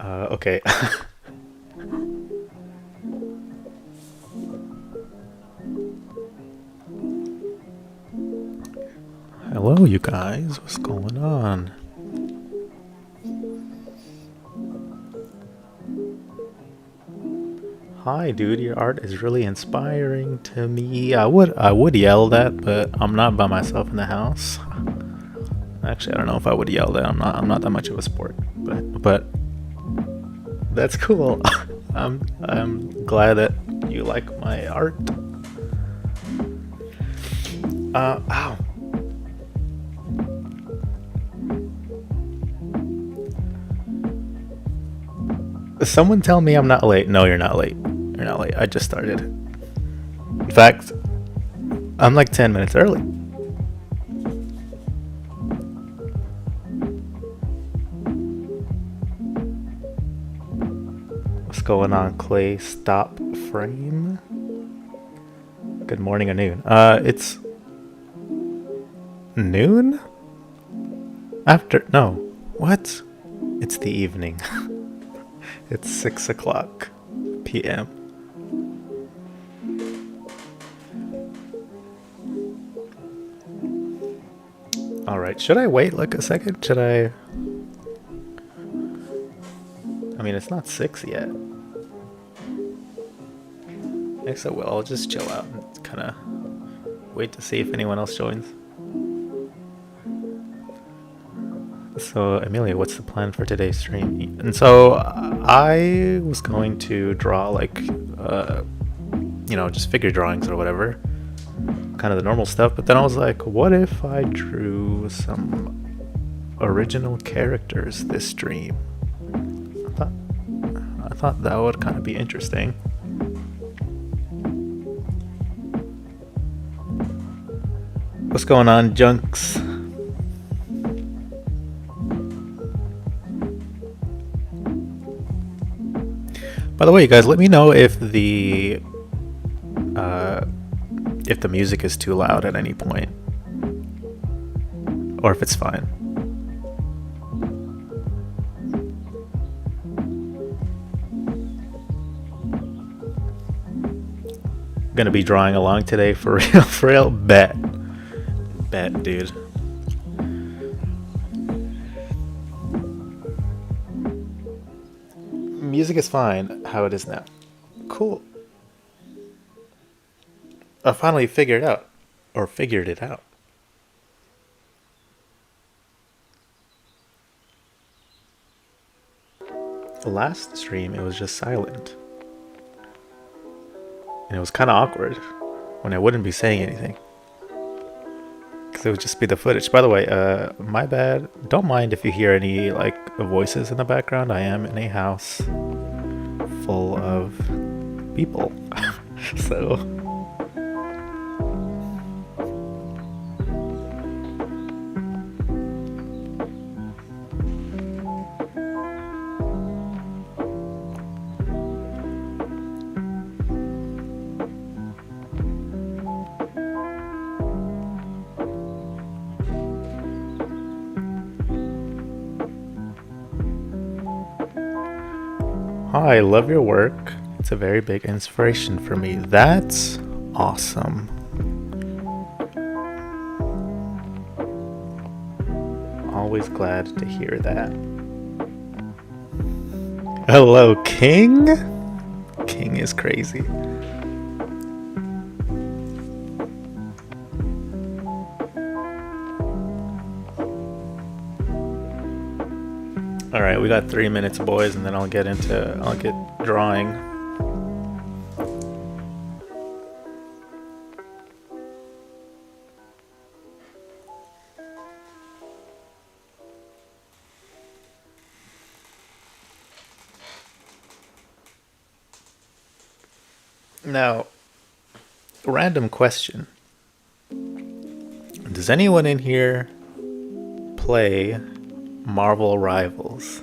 Okay. Hello, you guys. What's going on? Hi, dude. Your art is really inspiring to me. I would yell that, but I'm not by myself in the house. Actually, I don't know if I would yell that. I'm not that much of a sport, but that's cool. I'm glad that you like my art. Ow. Someone tell me I'm not late. No, you're not late. You're not late. I just started. In fact, I'm like 10 minutes early. What's going on, Clay? Stop frame. Good morning or noon. It's noon? After. No. What? It's the evening. It's 6 o'clock p.m. Alright, should I wait like a second? Should I. I mean, it's not 6 yet. I guess I will. I'll just chill out and kind of wait to see if anyone else joins. So, Amelia, what's the plan for today's stream? And so, I was going to draw like, just figure drawings or whatever, kind of the normal stuff. But then I was like, what if I drew some original characters this stream? I thought that would kind of be interesting. What's going on, Junks? By the way, you guys, let me know if the music is too loud at any point, or if it's fine. Gonna be drawing along today for real, for real. Bet, dude. Music is fine how it is now. Cool. I finally figured it out. The last stream, it was just silent. And it was kind of awkward when I wouldn't be saying anything. Because it would just be the footage. By the way, my bad. Don't mind if you hear any, like, voices in the background. I am in a house full of people. So... I love your work. It's a very big inspiration for me. That's awesome. Always glad to hear that. Hello, King? King is crazy. Alright, we got 3 minutes, boys, and then I'll get drawing. Now, random question. Does anyone in here play Marvel Rivals?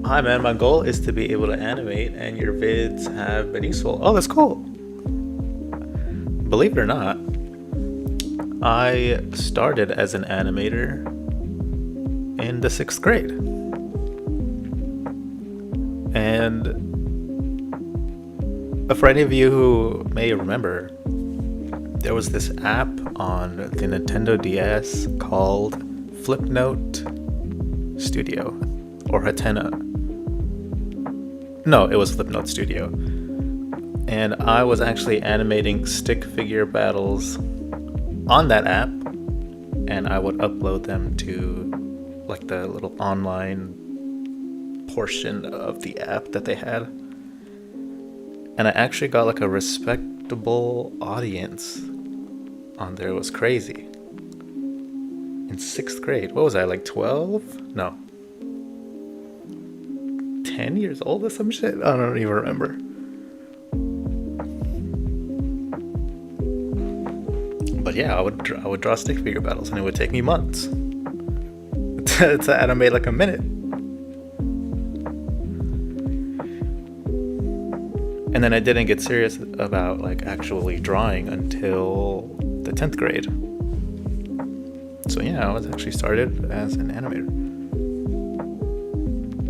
Hi, man. My goal is to be able to animate, and your vids have been useful. Oh, that's cool. Believe it or not, I started as an animator in the sixth grade. And for any of you who may remember, there was this app on the Nintendo DS called Flipnote Studio or Hatena. No, it was Flipnote Studio. And I was actually animating stick figure battles on that app, and I would upload them to like the little online portion of the app that they had. And I actually got like a respectable audience on there. It was crazy. In sixth grade, what was I, like 12? No, 10 years old or some shit? I don't even remember. But yeah, I would draw stick figure battles, and it would take me months to animate like a minute. And then I didn't get serious about like actually drawing until the 10th grade. So yeah, I was actually started as an animator.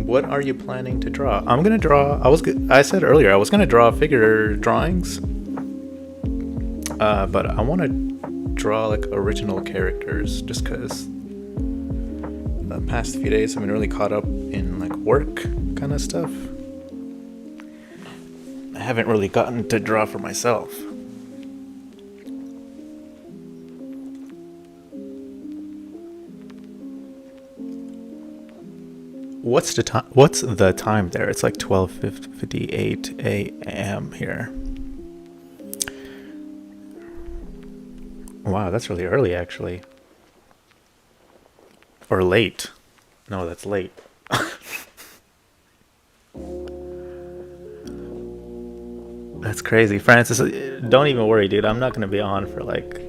What are you planning to draw? I'm gonna draw. I said earlier I was gonna draw figure drawings, but I want to draw like original characters, just because the past few days I've been really caught up in like work kind of stuff. I haven't really gotten to draw for myself. What's the time? What's the time there? It's like 12:58 a.m. here. Wow, that's really early, actually. Or late. No, that's late. That's crazy. Francis, don't even worry, dude. I'm not going to be on for like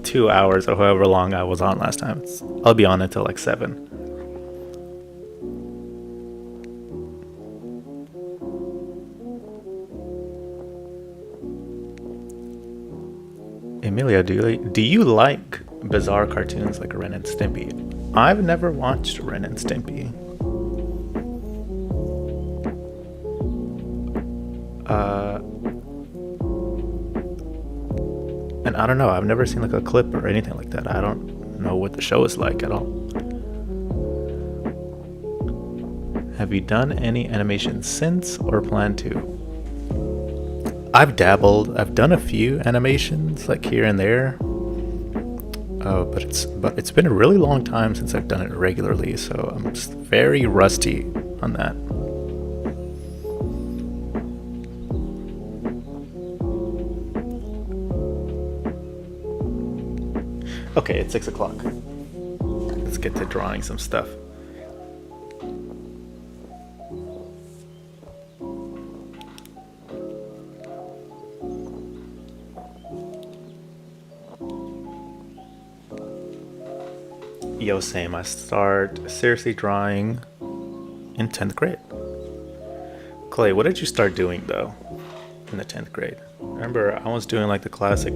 2 hours or however long I was on last time. I'll be on until like 7. Emilia, do you like bizarre cartoons like Ren and Stimpy? I've never watched Ren and Stimpy. And I don't know. I've never seen like a clip or anything like that. I don't know what the show is like at all. Have you done any animation since or plan to? I've dabbled. I've done a few animations like here and there. But it's been a really long time since I've done it regularly, so I'm just very rusty on that. Okay, it's 6 o'clock. Let's get to drawing some stuff. Yo, same. I start seriously drawing in 10th grade. Clay, what did you start doing though in the 10th grade? Remember, I was doing like the classic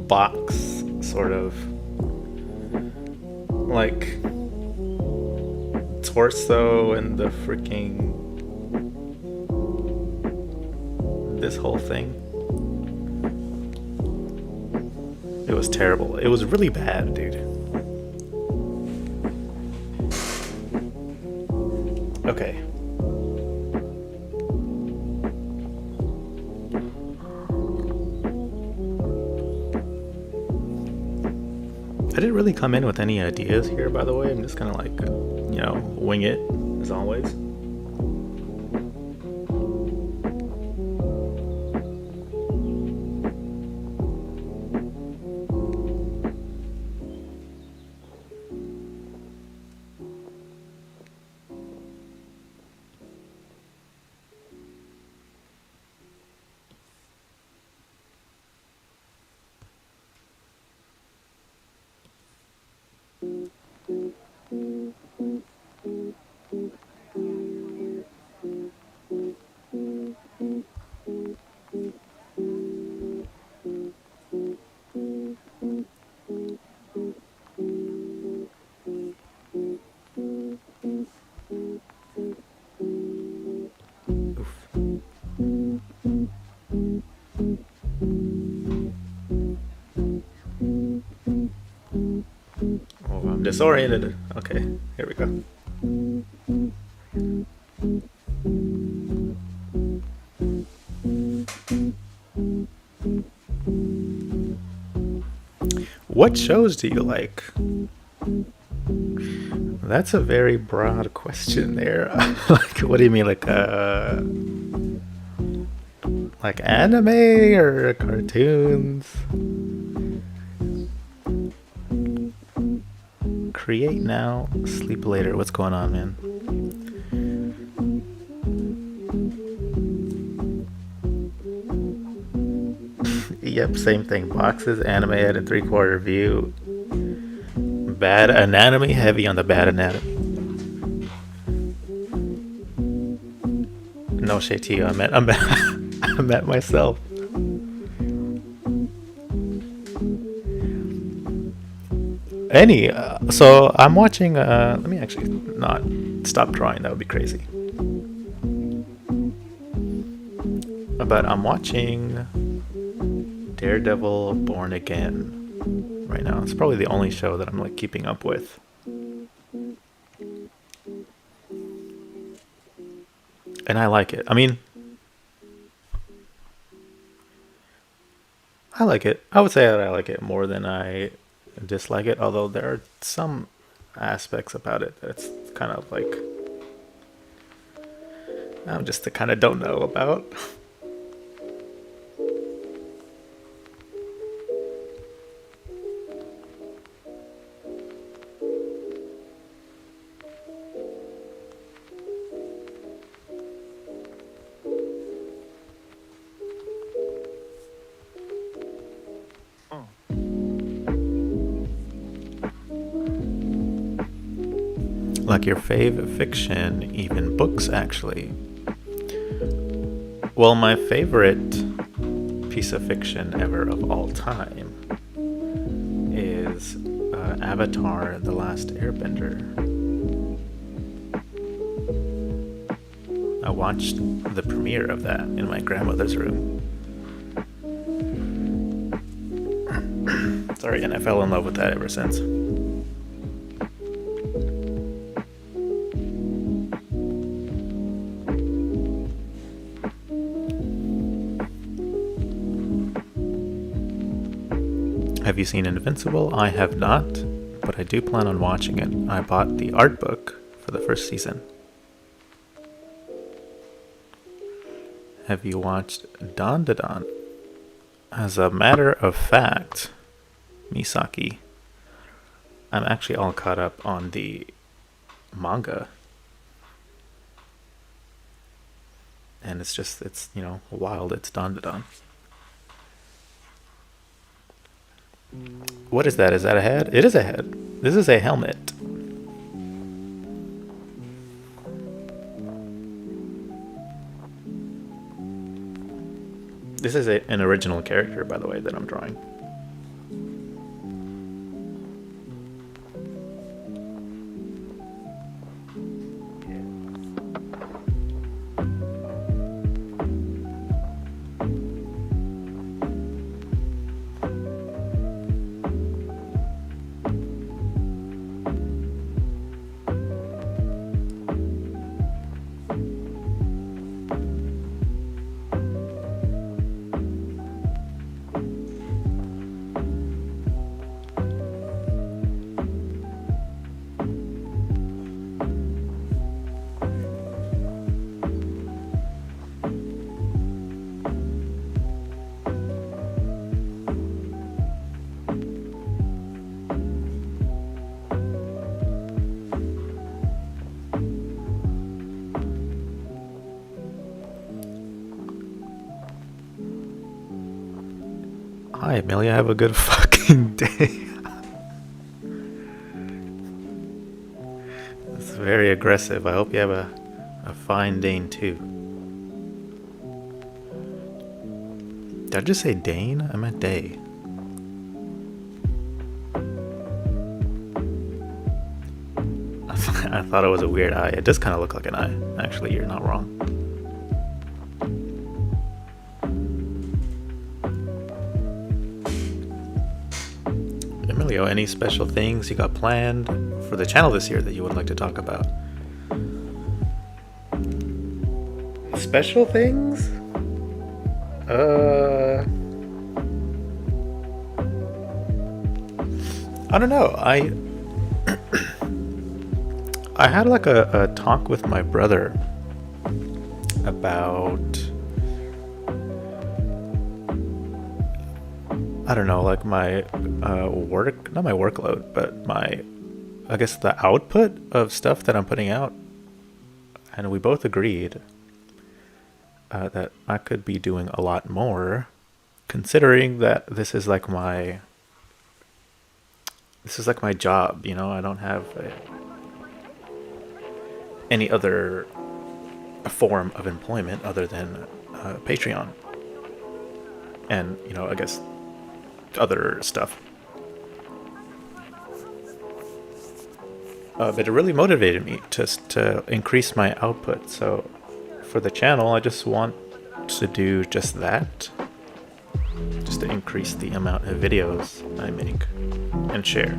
box sort of like torso and the freaking this whole thing. It was terrible. It was really bad, dude. Okay. I didn't really come in with any ideas here, by the way. I'm just gonna like, wing it as always. Oh, I'm disoriented. Okay, here we go. What shows do you like? That's a very broad question there. Like, what do you mean, like anime or cartoons? Create now, sleep later. What's going on, man? Yep, same thing. Boxes, anime at a 3/4 view. Bad anatomy, heavy on the bad anatomy. No shade to you. I met myself. So I'm watching. Let me actually not stop drawing. That would be crazy. But I'm watching Daredevil Born Again right now. It's probably the only show that I'm like keeping up with. And I like it. I mean, I like it. I would say that I like it more than I dislike it, although there are some aspects about it that's kind of like I'm just kind of don't know about. Like your fave fiction, even books actually. Well, my favorite piece of fiction ever of all time is Avatar: The Last Airbender. I watched the premiere of that in my grandmother's room. Sorry, and I fell in love with that ever since. Have you seen Invincible? I have not, but I do plan on watching it. I bought the art book for the first season. Have you watched Don Da Don? As a matter of fact, Misaki, I'm actually all caught up on the manga. And it's wild. It's Don Da Don. What is that? Is that a head? It is a head. This is a helmet. This is an original character, by the way, that I'm drawing. Hi, Amelia. Have a good fucking day. It's very aggressive. I hope you have a fine Dane too. Did I just say Dane? I meant day. I thought it was a weird eye. It does kind of look like an eye. Actually, you're not wrong. Emilio, any special things you got planned for the channel this year that you would like to talk about? Special things? I don't know. I had like a talk with my brother about, I don't know, like my work, not my workload, but my, I guess the output of stuff that I'm putting out. And we both agreed that I could be doing a lot more, considering that this is like my job, you know. I don't have any other form of employment other than Patreon, and you know, I guess other stuff. But it really motivated me to increase my output. So for the channel, I just want to do just that, just to increase the amount of videos I make and share.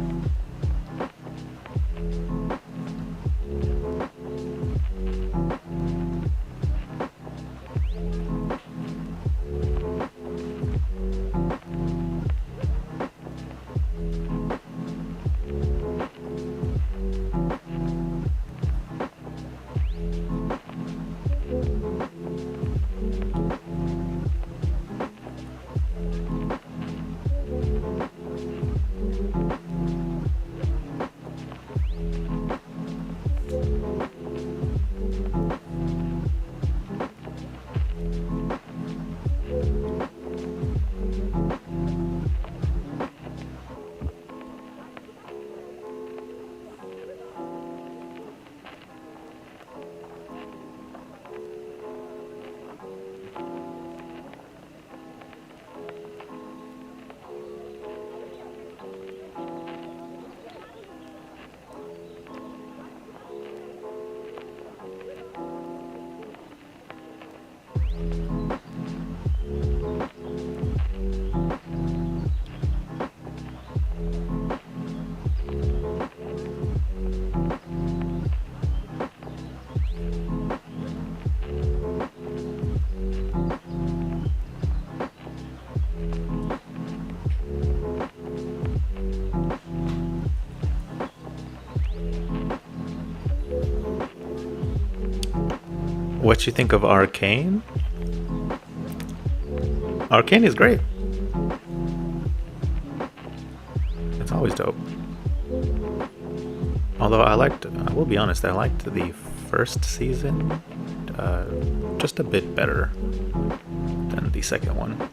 What you think of Arcane? Arcane is great. It's always dope. Although I will be honest, I liked the first season just a bit better than the second one.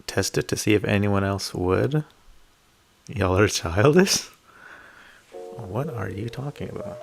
Test it to see if anyone else would. Y'all are childish? What are you talking about?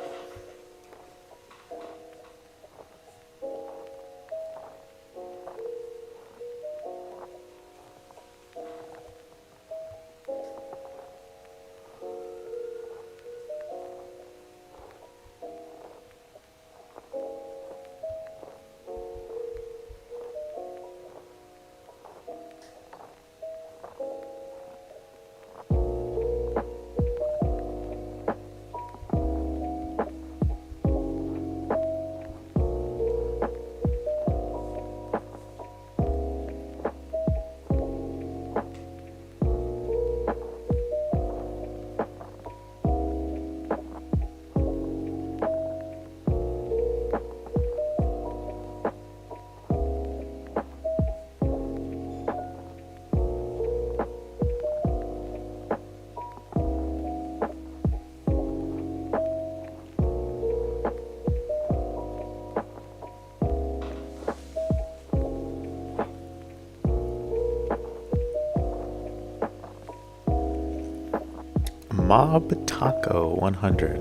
Mob Taco 100.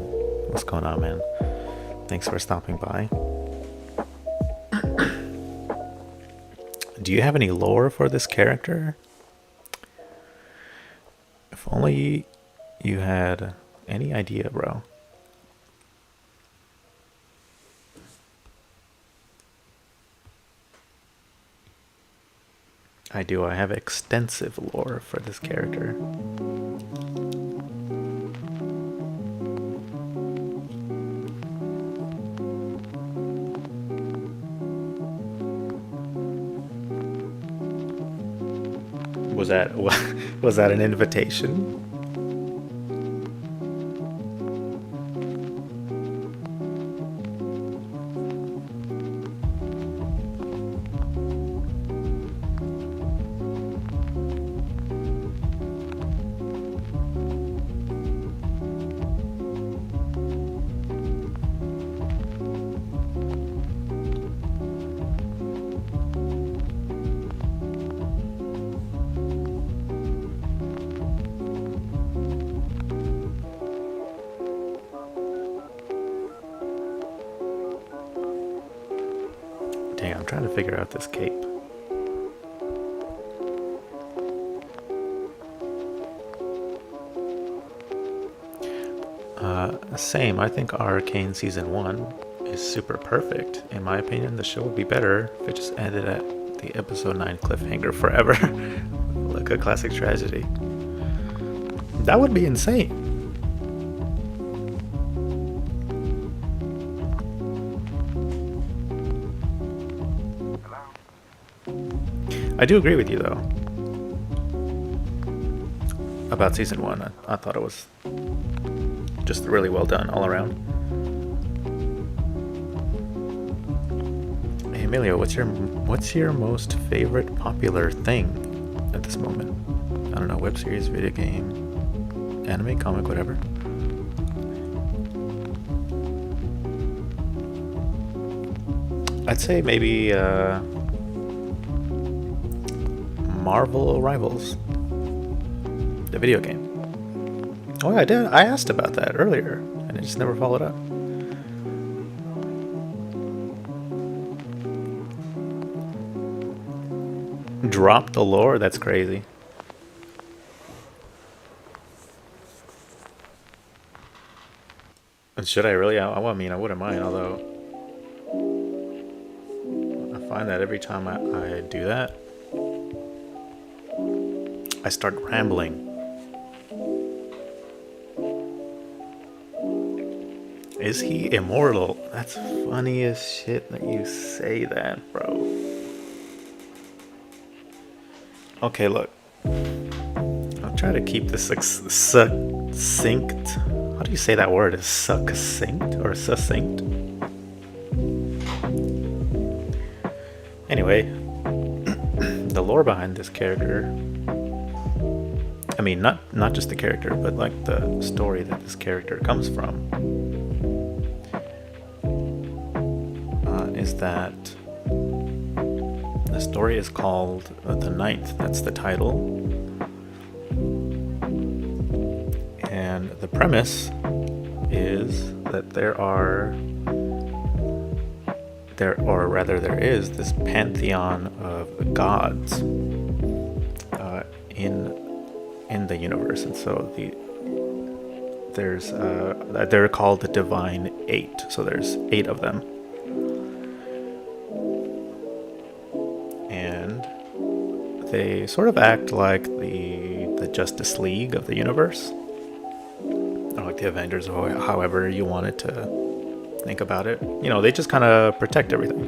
What's going on, man? Thanks for stopping by. Do you have any lore for this character? If only you had any idea, bro. I do. I have extensive lore for this character. Was that was that an invitation? Dang, I'm trying to figure out this cape. Same. I think Arcane Season 1 is super perfect. In my opinion, the show would be better if it just ended at the Episode 9 cliffhanger forever. Like a classic tragedy. That would be insane. I do agree with you, though. About Season 1, I thought it was just really well done all around. Hey, Emilio, what's your most favorite popular thing at this moment? I don't know, web series, video game, anime, comic, whatever. I'd say maybe Marvel Rivals, the video game. Oh, yeah, I did. I asked about that earlier, and it just never followed up. Drop the lore? That's crazy. And should I really? I mean, I wouldn't mind, although I find that every time I do that, I start rambling. Is he immortal? That's funny as shit that you say that, bro. Okay, look. I'll try to keep this succinct. How do you say that word? Is succinct or succinct? Anyway, the lore behind this character. I mean, not just the character, but like the story that this character comes from. Is that the story is called The Ninth. That's the title. And the premise is that there is this pantheon of gods in the universe, and so they're called the Divine Eight. So there's 8 of them. They sort of act like the Justice League of the universe, or like the Avengers, or however you wanted to think about it. You know, they just kind of protect everything.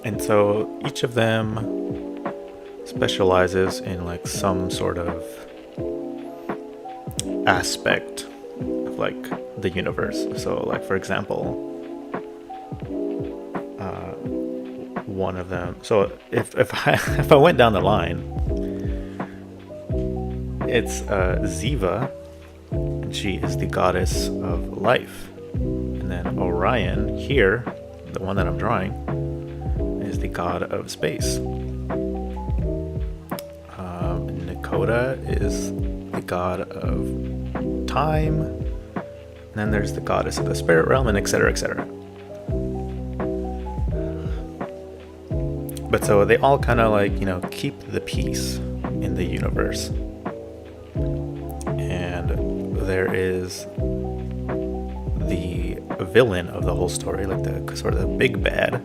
And so each of them specializes in like some sort of aspect of like the universe. So like, for example, one of them. So if I went down the line, it's Ziva, and she is the goddess of life. And then Orion here, the one that I'm drawing, is the god of space. Nakoda is the god of time. And then there's the goddess of the spirit realm, and etc., etc. But so they all kind of like, you know, keep the peace in the universe. And there is the villain of the whole story, like the sort of the big bad,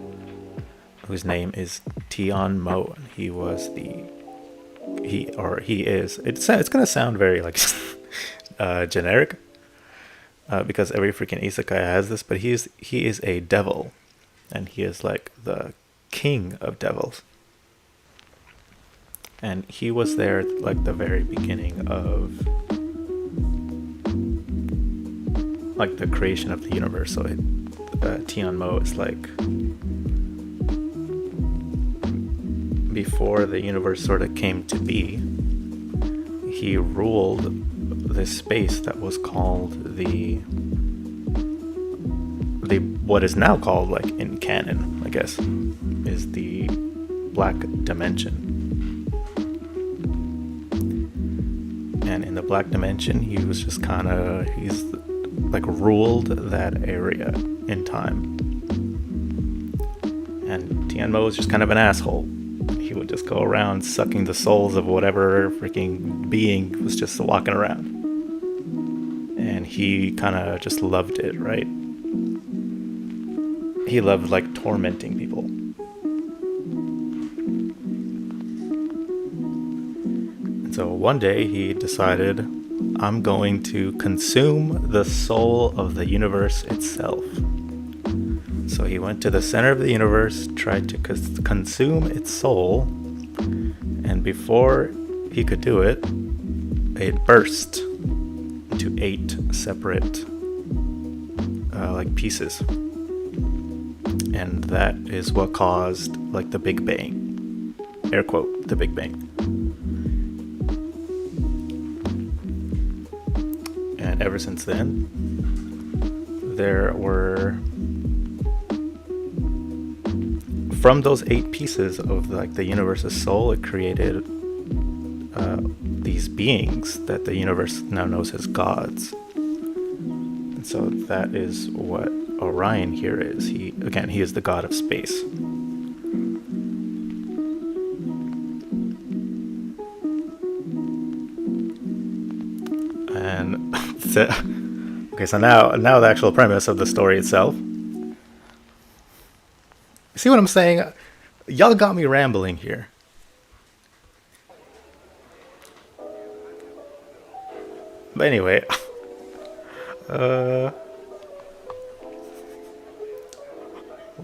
whose name is Tian Mo. He was the he is. It's gonna sound very like generic, because every freaking isekai has this, but he is a devil, and he is like the king of devils. And he was there like the very beginning of like the creation of the universe. So Tian Mo is like before the universe sort of came to be. He ruled this space that was called the what is now called, like in canon, I guess, is the Black Dimension. And in the Black Dimension, he was just he's like ruled that area in time. And Tianmo was just kind of an asshole. He would just go around sucking the souls of whatever freaking being was just walking around. And he kind of just loved it, right? He loved like tormenting people. And so one day he decided, I'm going to consume the soul of the universe itself. So he went to the center of the universe, tried to consume its soul, and before he could do it, it burst into 8 separate like pieces. And that is what caused like the Big Bang. Air quote, the Big Bang. And ever since then, there were, from those 8 pieces of like the universe's soul, it created these beings that the universe now knows as gods. And so that is what Orion here is. He is the god of space. And so now the actual premise of the story itself. See what I'm saying? Y'all got me rambling here. But anyway, what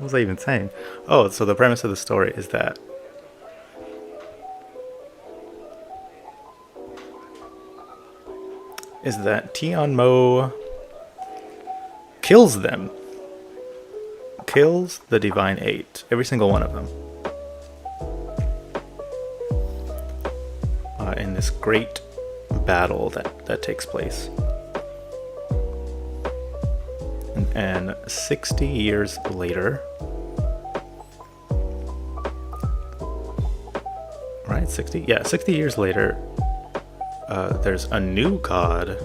was I even saying? Oh, so the premise of the story is that Tianmo kills them. Kills the Divine Eight. Every single one of them. In this great battle that takes place. And 60 years later, right? 60? Yeah, 60 years later, there's a new god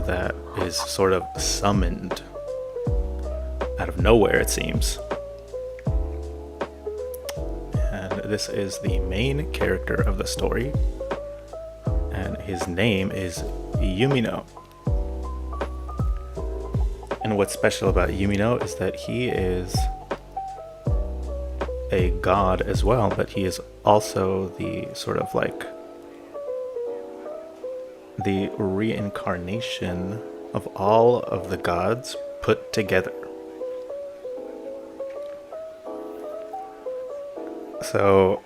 that is sort of summoned out of nowhere, it seems. And this is the main character of the story, and his name is Yumino. And what's special about Yumino is that he is a god as well, but he is also the sort of like the reincarnation of all of the gods put together. So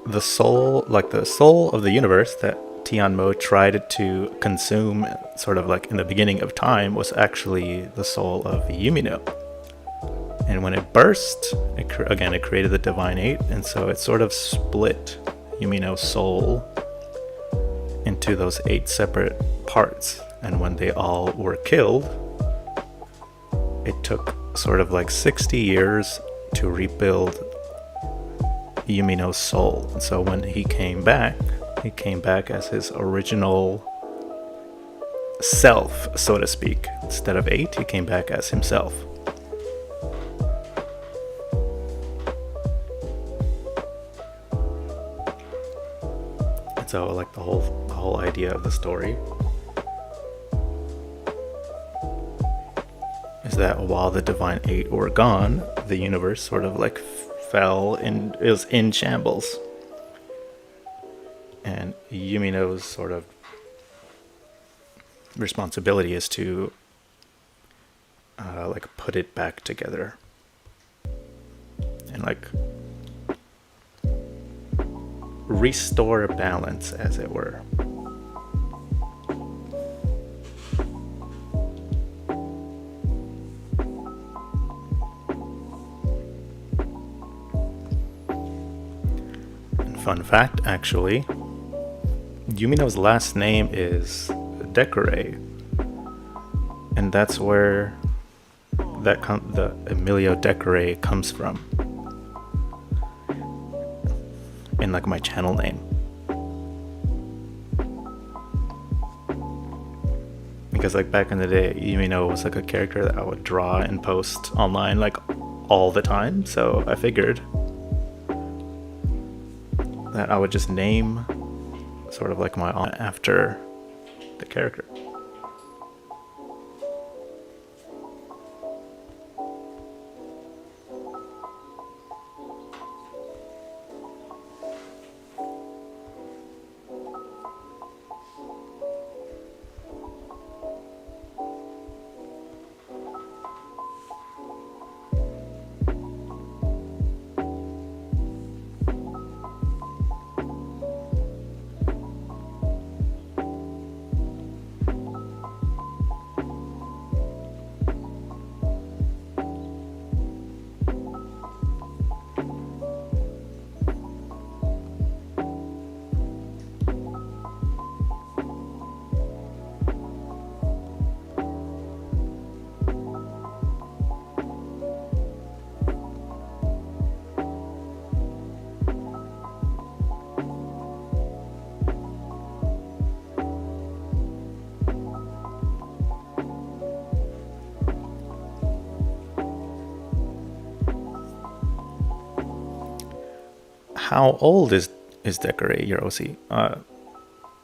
the soul of the universe that Tianmo tried to consume sort of like in the beginning of time was actually the soul of Yumino. And when it burst, it created the Divine Eight, and so it sort of split Yumino's soul into those 8 separate parts. And when they all were killed, it took sort of like 60 years to rebuild Yumino's soul. And so when he came back as his original self, so to speak. Instead of 8, he came back as himself. And so like the whole idea of the story is that while the Divine Eight were gone, the universe sort of like fell and it was in shambles. And Yumino's sort of responsibility is to like put it back together and like restore balance, as it were. And fun fact, actually, Yumino's last name is Decore, and that's where the Emilio Decore comes from, in like my channel name. Because like back in the day, Yumino was like a character that I would draw and post online like all the time, so I figured that I would just name sort of like my aunt after the character. How old is Decore, your OC?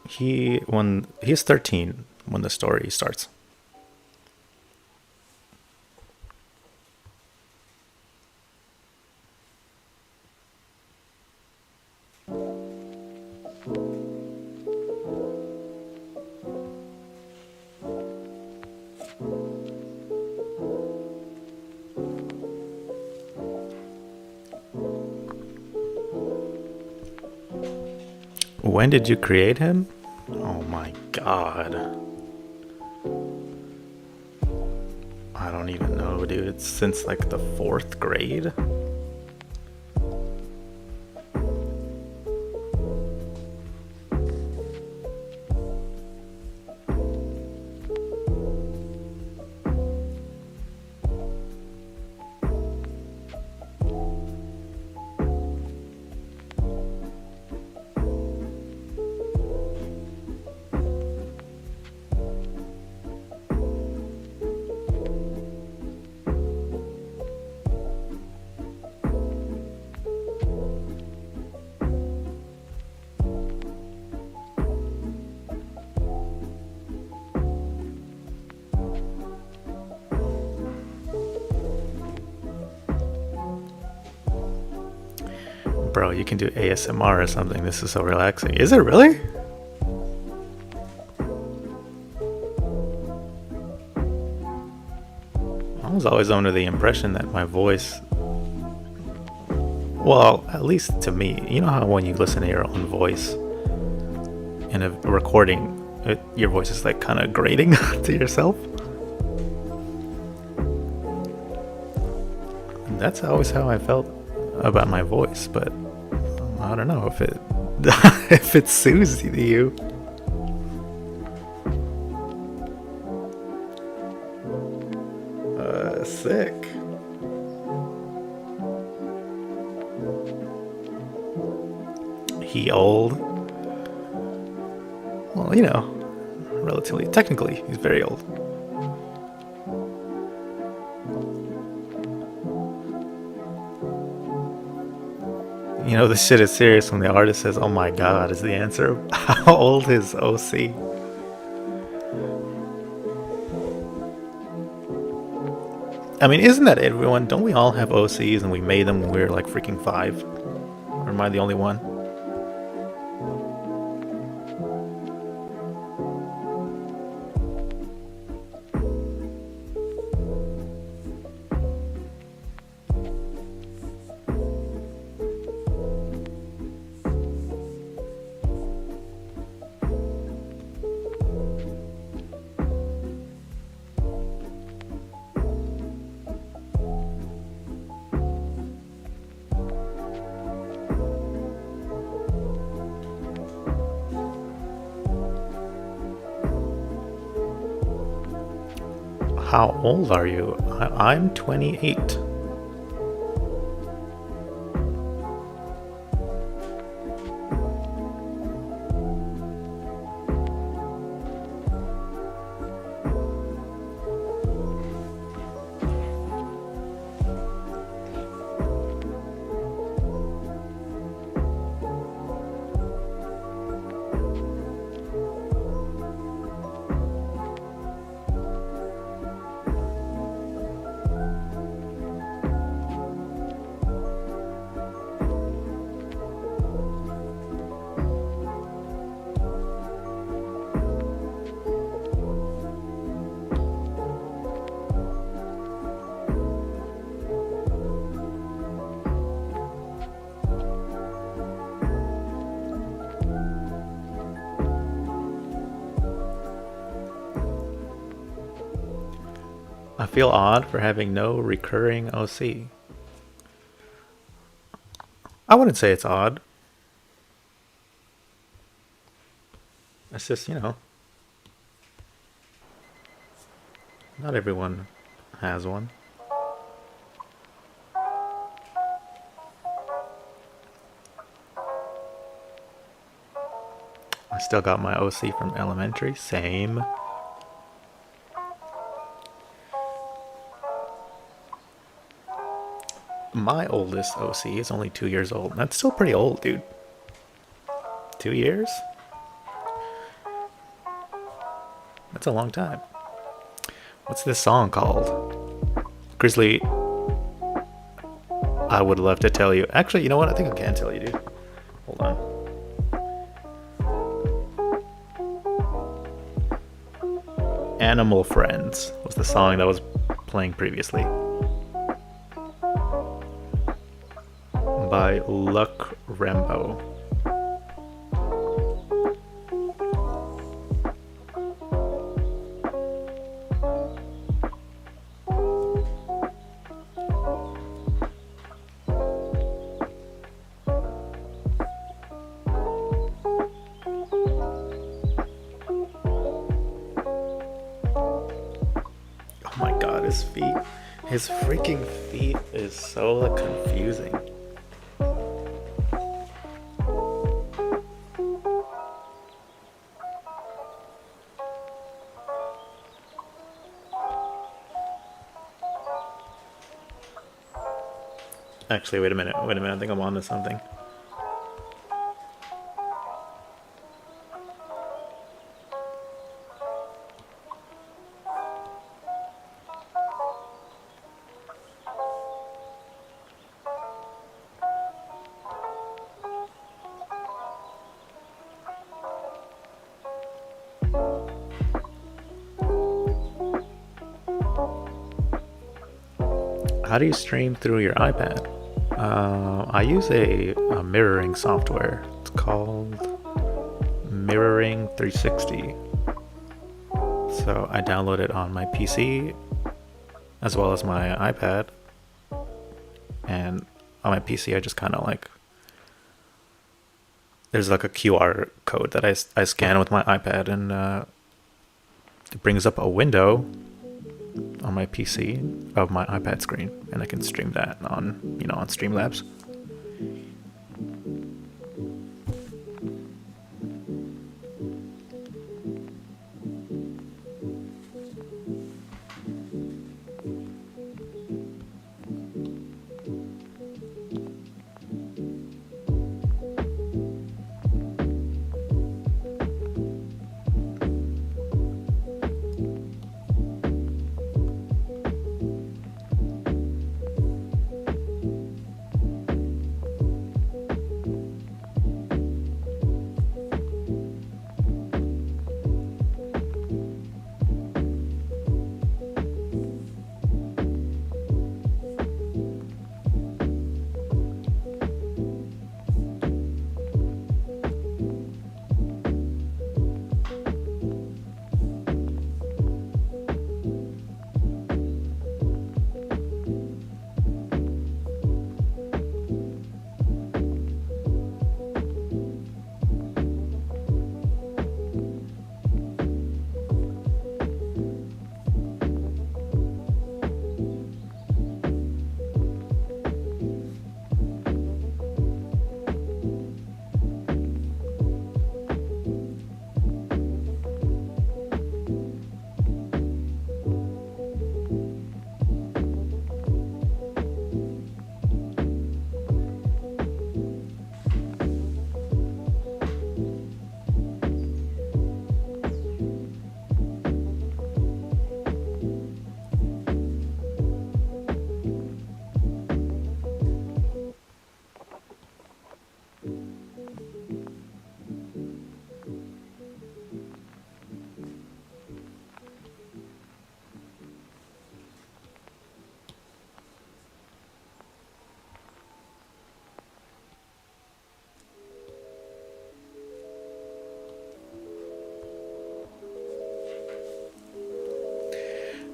He's 13 when the story starts. When did you create him? Oh my god. I don't even know, dude. It's since like the 4th grade. Bro, you can do ASMR or something. This is so relaxing. Is it really? I was always under the impression that my voice, well, at least to me, you know how when you listen to your own voice in a recording, your voice is like kind of grating to yourself? And that's always how I felt about my voice, but I don't know if it if it soothes you. Sick. He old? Well, you know, relatively, technically, he's very old. You know, this shit is serious when the artist says, "Oh my god," is the answer. How old is OC? I mean, isn't that everyone? Don't we all have OCs and we made them when we were like freaking 5? Or am I the only one? How old are you? I'm 28. I feel odd for having no recurring OC. I wouldn't say it's odd. It's just, not everyone has one. I still got my OC from elementary. Same. My oldest OC is only 2 years old. That's still pretty old, dude. 2 years? That's a long time. What's this song called? Grizzly, I would love to tell you. Actually, you know what? I think I can tell you, dude. Hold on. Animal Friends was the song that was playing previously. By Luck Rambo. Oh my god, his feet. His freaking feet is so confusing. Actually, wait a minute. I think I'm onto something. How do you stream through your iPad? I use a mirroring software. It's called Mirroring 360. So I download it on my PC as well as my iPad. And on my PC, I just kind of like, there's like a QR code that I scan with my iPad, and it brings up a window on my PC of my iPad screen, and I can stream that on Streamlabs.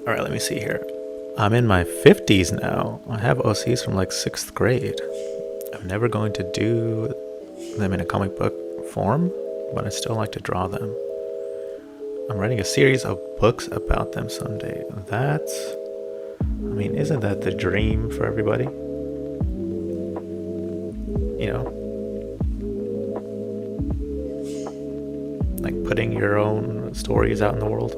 All right, let me see here. I'm in my 50s now. I have OCs from like 6th grade. I'm never going to do them in a comic book form, but I still like to draw them. I'm writing a series of books about them someday. Isn't that the dream for everybody? You know, like putting your own stories out in the world.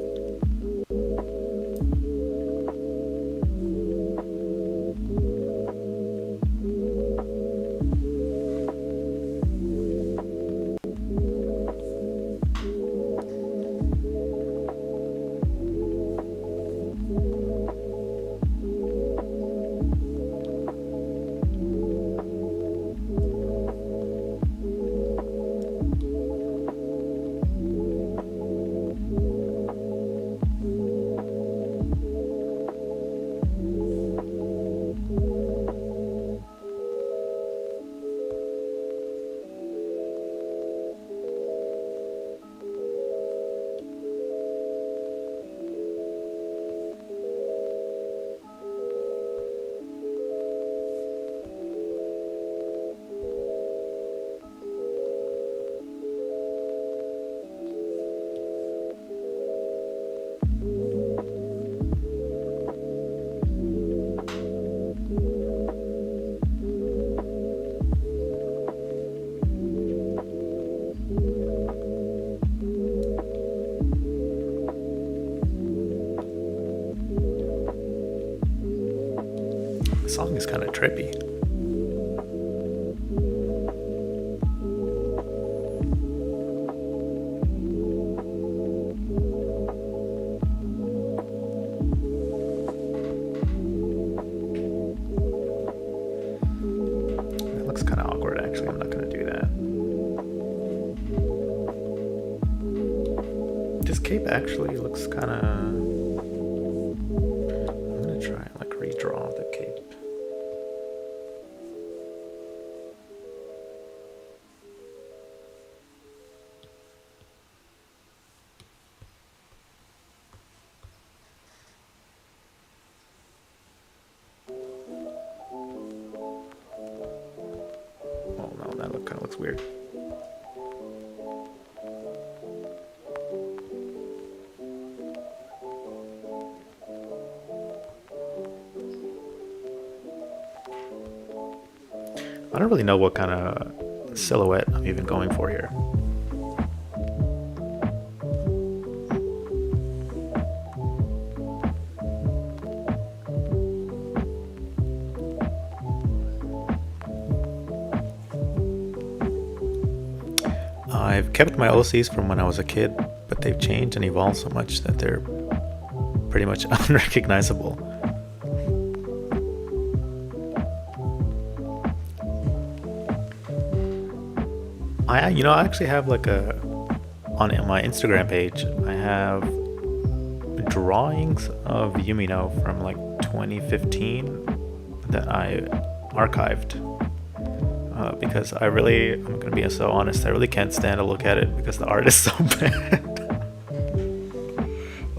The song is kind of trippy. That looks kind of awkward, actually. I'm not going to do that. This cape actually looks kind of... I'm going to try and like redraw the cape. Oh no, that kind of looks weird. I don't really know what kind of silhouette I'm even going for here. I've kept my OCs from when I was a kid, but they've changed and evolved so much that they're pretty much unrecognizable. I actually have like on my Instagram page, I have drawings of Yumino from like 2015 that I archived. Because I'm gonna be so honest, I really can't stand to look at it because the art is so bad.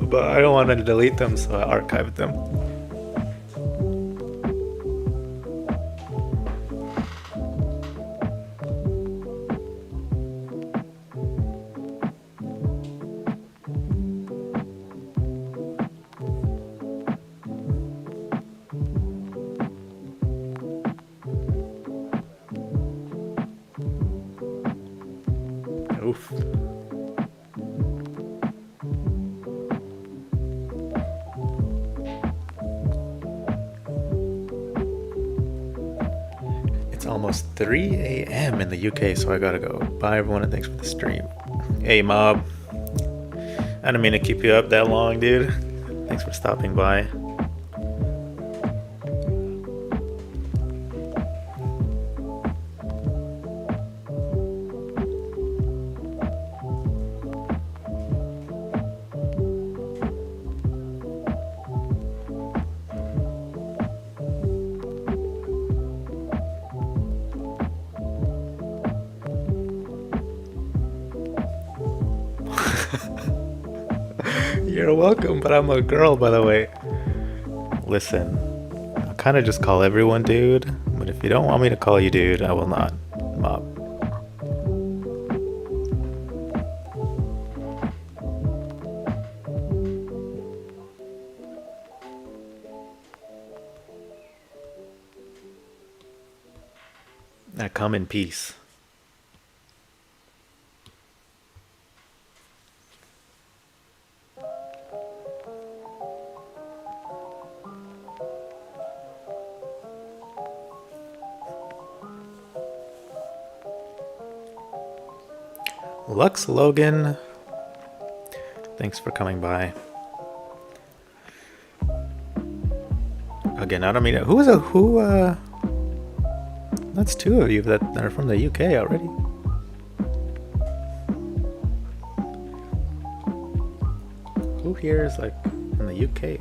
But I don't want to delete them, so I archived them. Oof. It's almost 3 a.m. in the UK, so I gotta go. Bye, everyone, and thanks for the stream. Hey, Mob. I didn't mean to keep you up that long, dude. Thanks for stopping by. You're welcome, but I'm a girl, by the way. Listen, I kind of just call everyone dude, but if you don't want me to call you dude, I will not. Mob. I come in peace. Lux Logan, thanks for coming by. Again, I don't mean it. That's two of you that are from the UK already. Who here is like in the UK?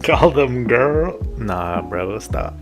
Call them girl? Nah, bro, stop.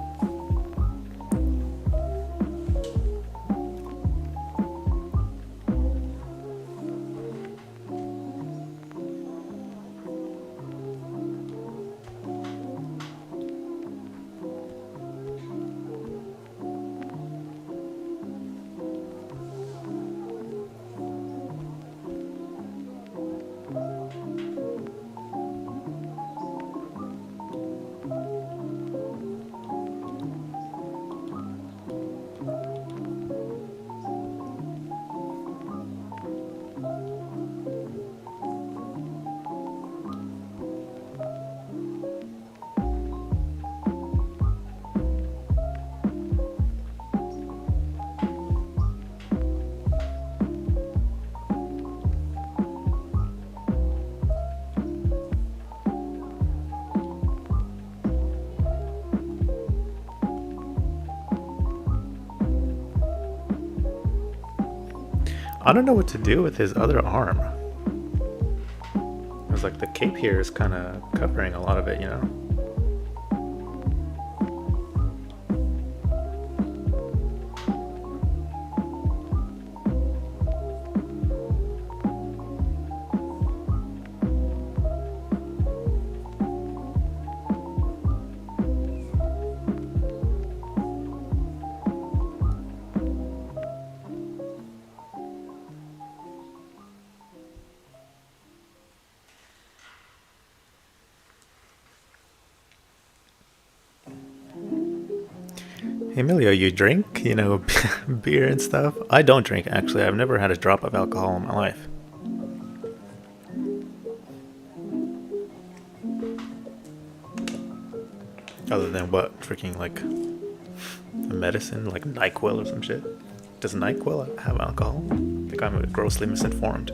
I don't know what to do with his other arm. It's like the cape here is kind of covering a lot of it, you know? Hey, Emilio, you drink, you know, beer and stuff? I don't drink, actually. I've never had a drop of alcohol in my life. Other than what? Freaking, like, a medicine? Like NyQuil or some shit? Does NyQuil have alcohol? I think I'm grossly misinformed.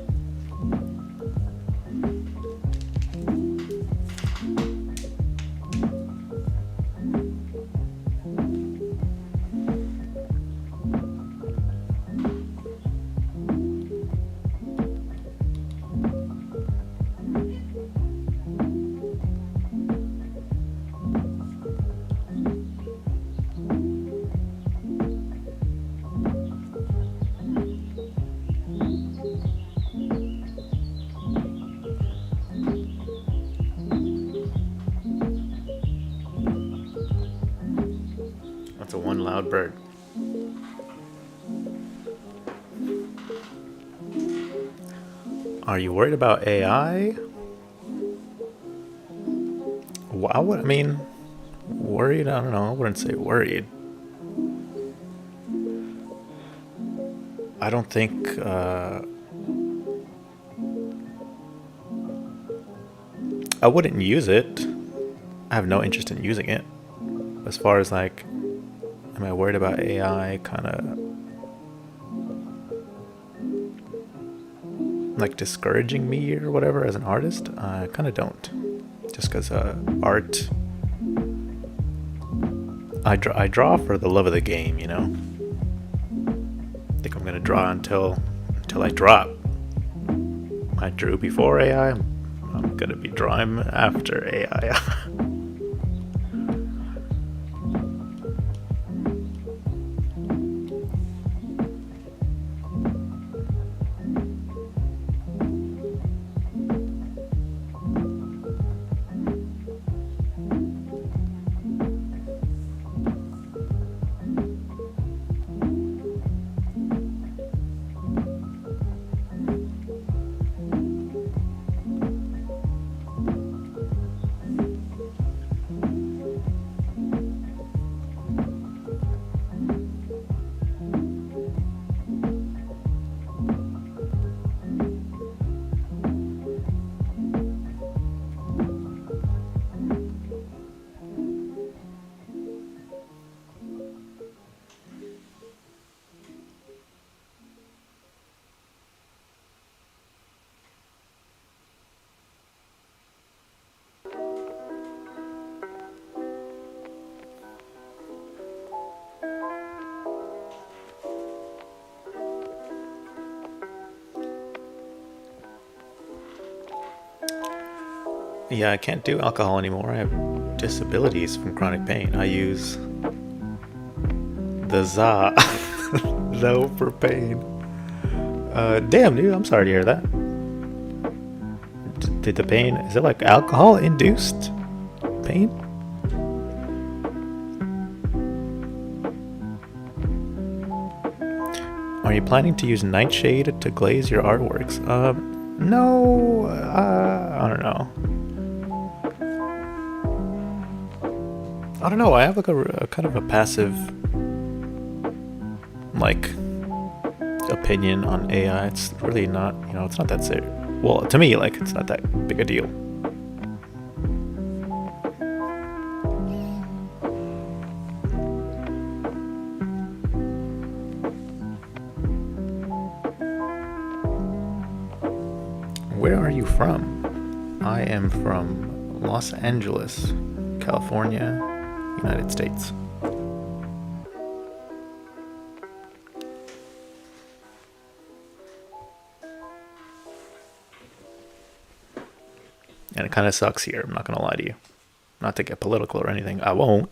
That's a one loud bird. Are you worried about AI? I mean, worried? I don't know. I wouldn't say worried. I don't think. I wouldn't use it. I have no interest in using it. As far as like, am I worried about AI? Kind of like discouraging me or whatever as an artist? I kind of don't. Just because art, I draw for the love of the game, you know. I think I'm gonna draw until I drop. I drew before AI. I'm gonna be drawing after AI. Yeah, I can't do alcohol anymore. I have disabilities from chronic pain. I use the za. No for pain. Damn, dude, I'm sorry to hear that. Did the pain, is it like alcohol induced pain? Are you planning to use nightshade to glaze your artworks? No, I don't know. I don't know. I have like a kind of a passive, like, opinion on AI. It's really not, it's not that serious. Well, to me, like, it's not that big a deal. Where are you from? I am from Los Angeles, California, United States. And it kind of sucks here, I'm not going to lie to you. Not to get political or anything, I won't.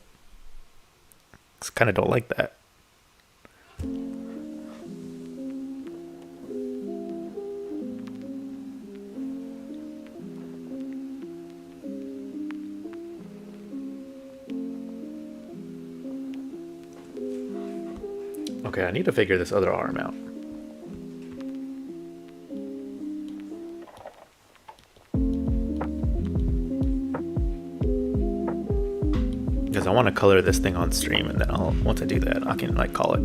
I kind of don't like that. Okay, I need to figure this other arm out. Because I want to color this thing on stream, and then once I do that, I can like call it.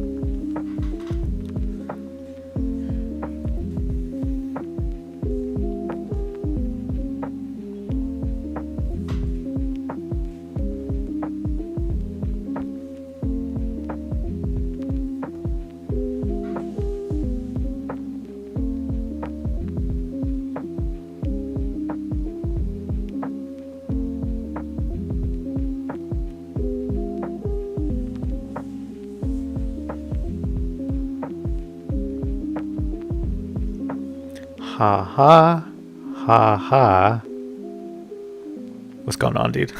Ha ha, ha ha. What's going on, dude?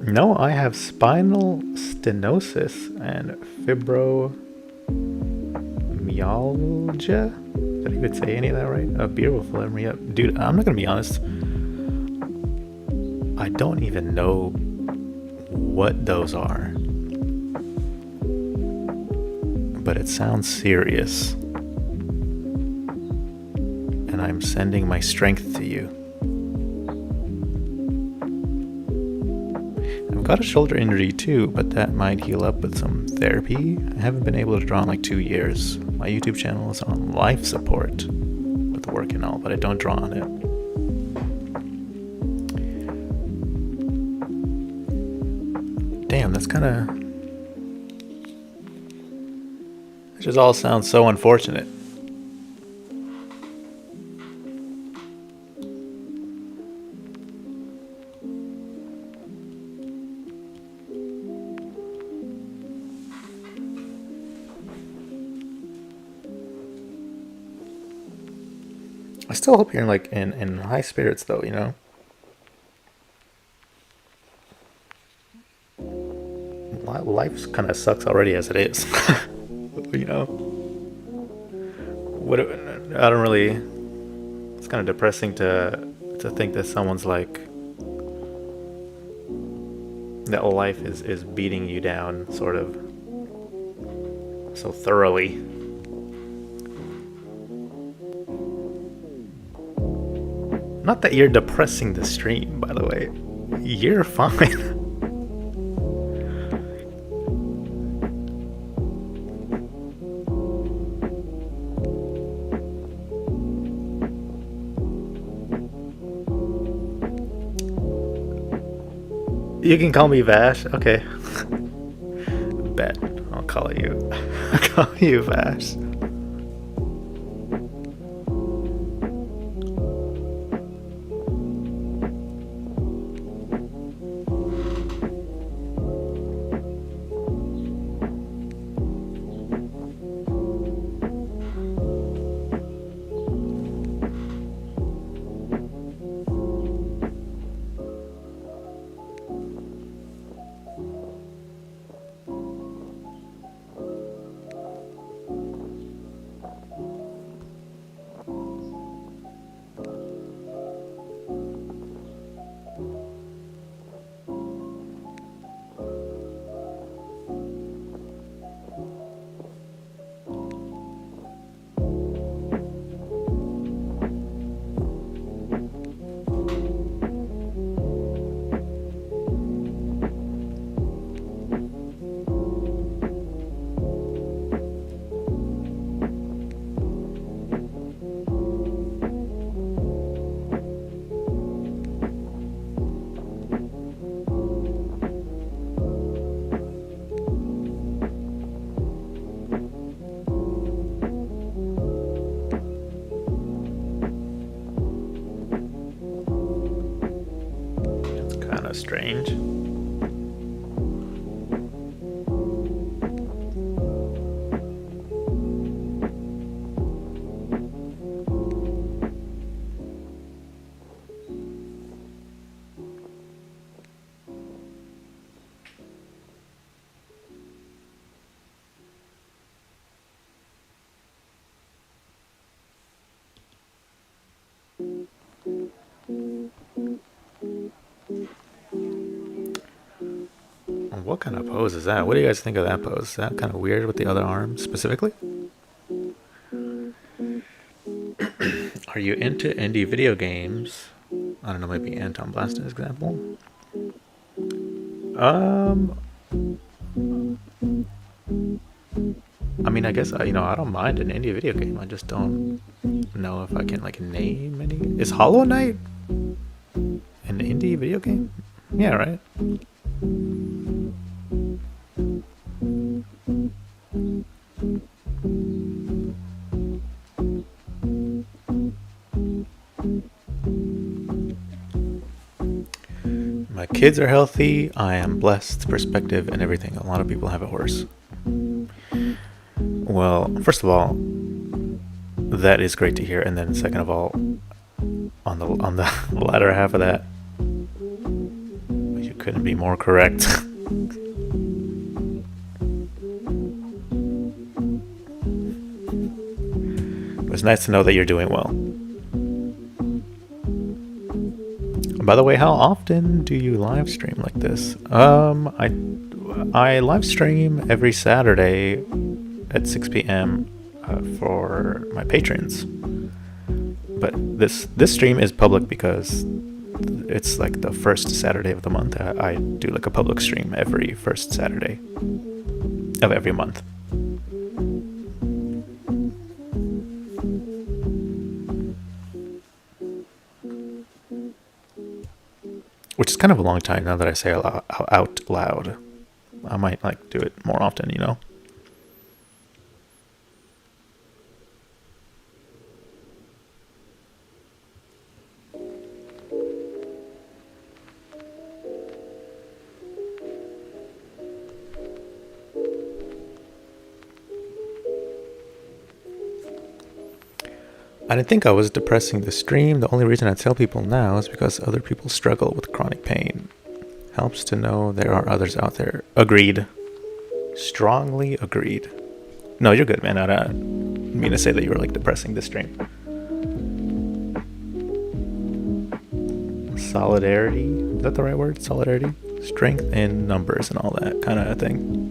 No, I have spinal stenosis and fibromyalgia. Did I even say any of that right? A beer will fill me up. Dude, I'm not gonna be honest. I don't even know what those are. But it sounds serious. And I'm sending my strength to you. I've got a shoulder injury too, but that might heal up with some therapy. I haven't been able to draw in like 2 years. My YouTube channel is on life support with work and all, but I don't draw on it. Damn, that's kind of... It just all sounds so unfortunate. I still hope you're like in high spirits though, you know? Life kind of sucks already as it is. You know? What I don't really... It's kind of depressing to think that someone's like... That life is beating you down sort of so thoroughly. Not that you're depressing the stream, by the way. You're fine. You can call me Vash. Okay. Bet. I'll call you. I'll call you Vash. strange. What kind of pose is that? What do you guys think of that pose? Is that kind of weird with the other arm specifically? Are you into indie video games? I don't know, maybe Anton Blast an example. I mean, I guess I don't mind an indie video game. I just don't know if I can like name any. Is Hollow Knight an indie video game? Yeah, right. My kids are healthy. I am blessed. Perspective and everything. A lot of people have it worse. Well, first of all, that is great to hear, and then second of all, on the latter half of that, you couldn't be more correct. It's nice to know that you're doing well. By the way, how often do you live stream like this? I live stream every Saturday at 6 p.m. For my patrons. But this stream is public because it's like the first Saturday of the month. I do like a public stream every first Saturday of every month. Which is kind of a long time now that I say it out loud. I might like do it more often, you know? I didn't think I was depressing the stream. The only reason I tell people now is because other people struggle with chronic pain. Helps to know there are others out there. Agreed. Strongly agreed. No, you're good, man. I didn't mean to say that you were like depressing the stream. Solidarity. Is that the right word? Solidarity? Strength in numbers and all that kind of thing.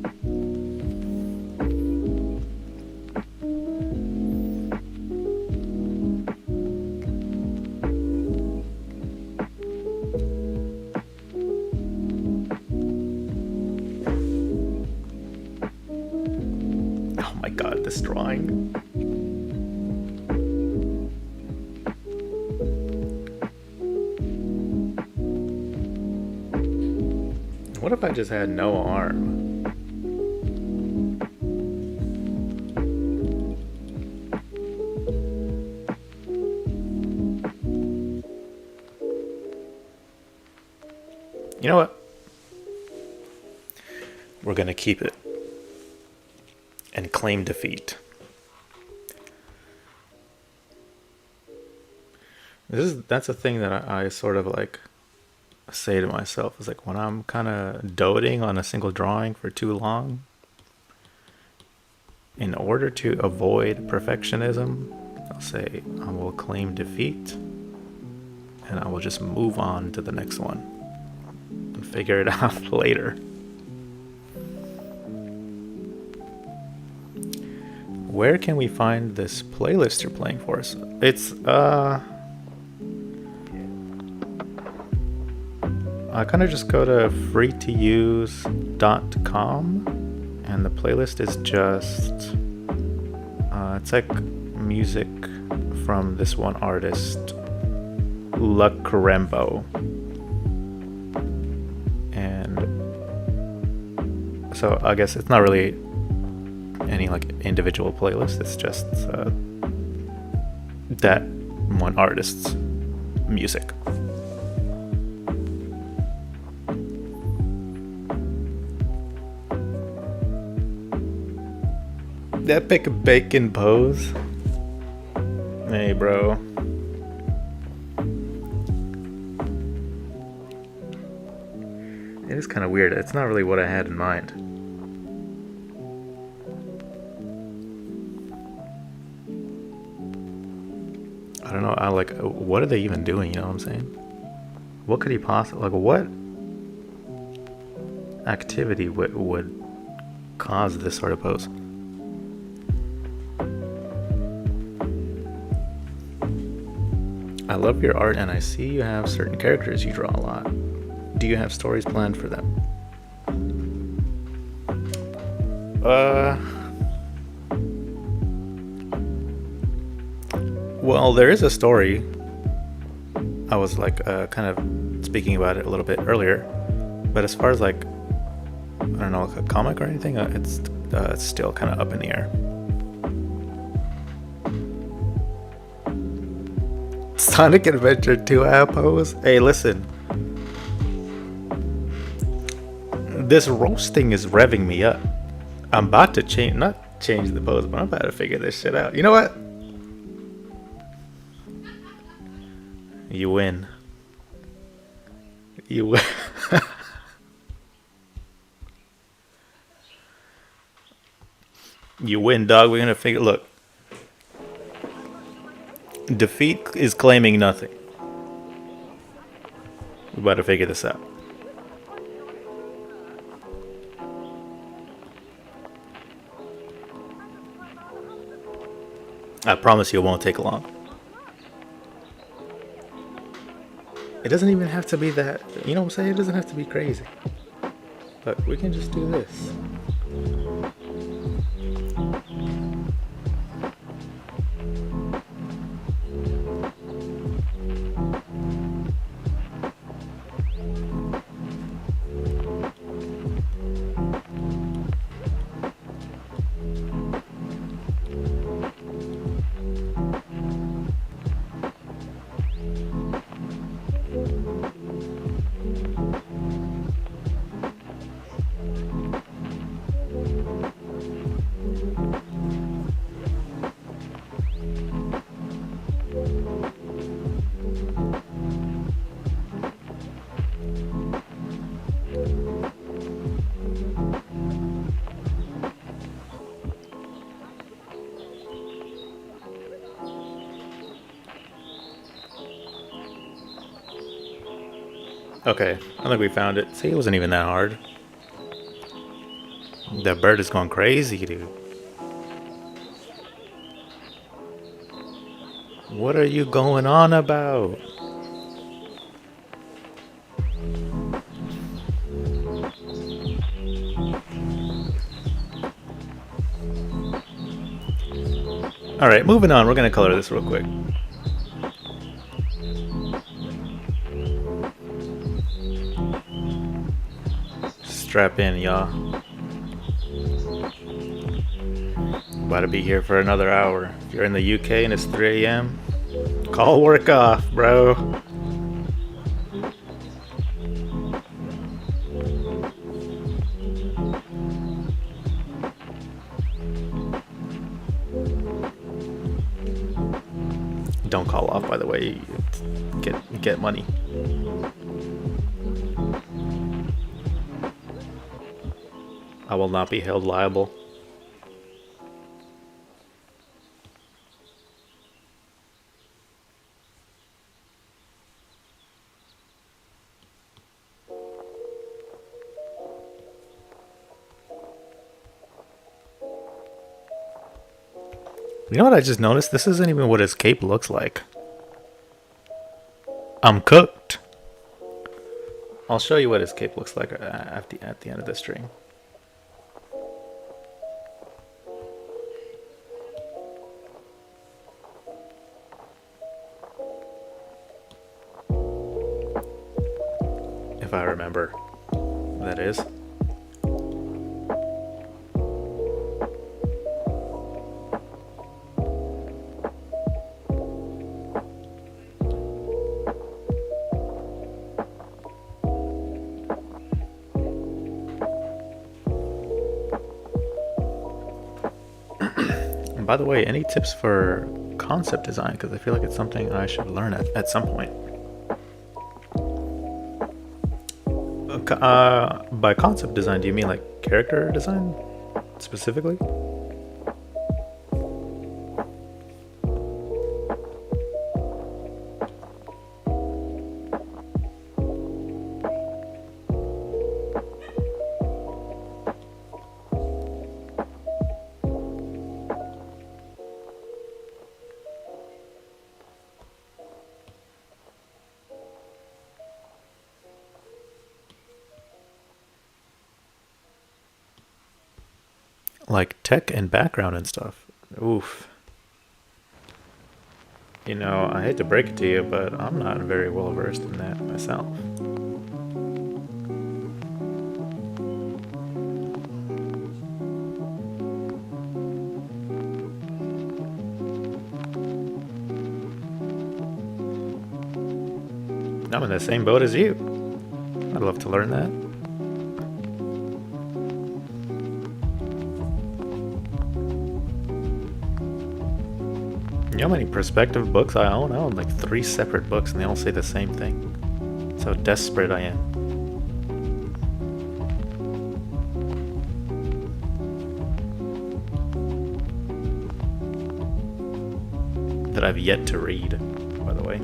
This drawing. What if I just had no arm? You know what? We're gonna keep it and claim defeat. That's a thing that I sort of like say to myself. It's like when I'm kind of doting on a single drawing for too long, in order to avoid perfectionism, I'll say I will claim defeat and I will just move on to the next one and figure it out later. Where can we find this playlist you're playing for us? It's I kind of just go to freetouse.com and the playlist is just it's like music from this one artist, La Carembo. And so I guess it's not really any like individual playlist, it's just that one artist's music. Epic bacon pose. Hey, bro. It is kind of weird. It's not really what I had in mind. I don't know. I like. What are they even doing? You know what I'm saying? What could he possibly like? What activity would cause this sort of pose? I love your art, and I see you have certain characters you draw a lot. Do you have stories planned for them? Well, there is a story. I was like kind of speaking about it a little bit earlier, but as far as like I don't know, like a comic or anything, it's still kind of up in the air. Sonic Adventure 2 pose. Hey, listen. This roasting is revving me up. I'm about to not change the pose, but I'm about to figure this shit out. You know what? You win. You win. You win, dog. We're gonna figure. Look, defeat is claiming nothing. We're about to figure this out. I promise you it won't take long. It doesn't even have to be that, you know what I'm saying? It doesn't have to be crazy. But we can just do this. Okay, I think we found it. See, it wasn't even that hard. That bird is going crazy, dude. What are you going on about? Alright, moving on. We're gonna color this real quick. Strap in, y'all. About to be here for another hour. If you're in the UK and it's 3 a.m., call work off, bro. Don't call off, by the way. Get money. I will not be held liable. You know what I just noticed? This isn't even what his cape looks like. I'm cooked. I'll show you what his cape looks like at the end of the stream. If I remember, that is. By the way, any tips for concept design? Because I feel like it's something I should learn at some point. By concept design, do you mean like character design specifically? Like tech and background and stuff. Oof. I hate to break it to you, but I'm not very well versed in that myself. I'm in the same boat as you. I'd love to learn that. You know how many perspective books I own? I own like 3 separate books and they all say the same thing. That's how desperate I am. That I've yet to read, by the way.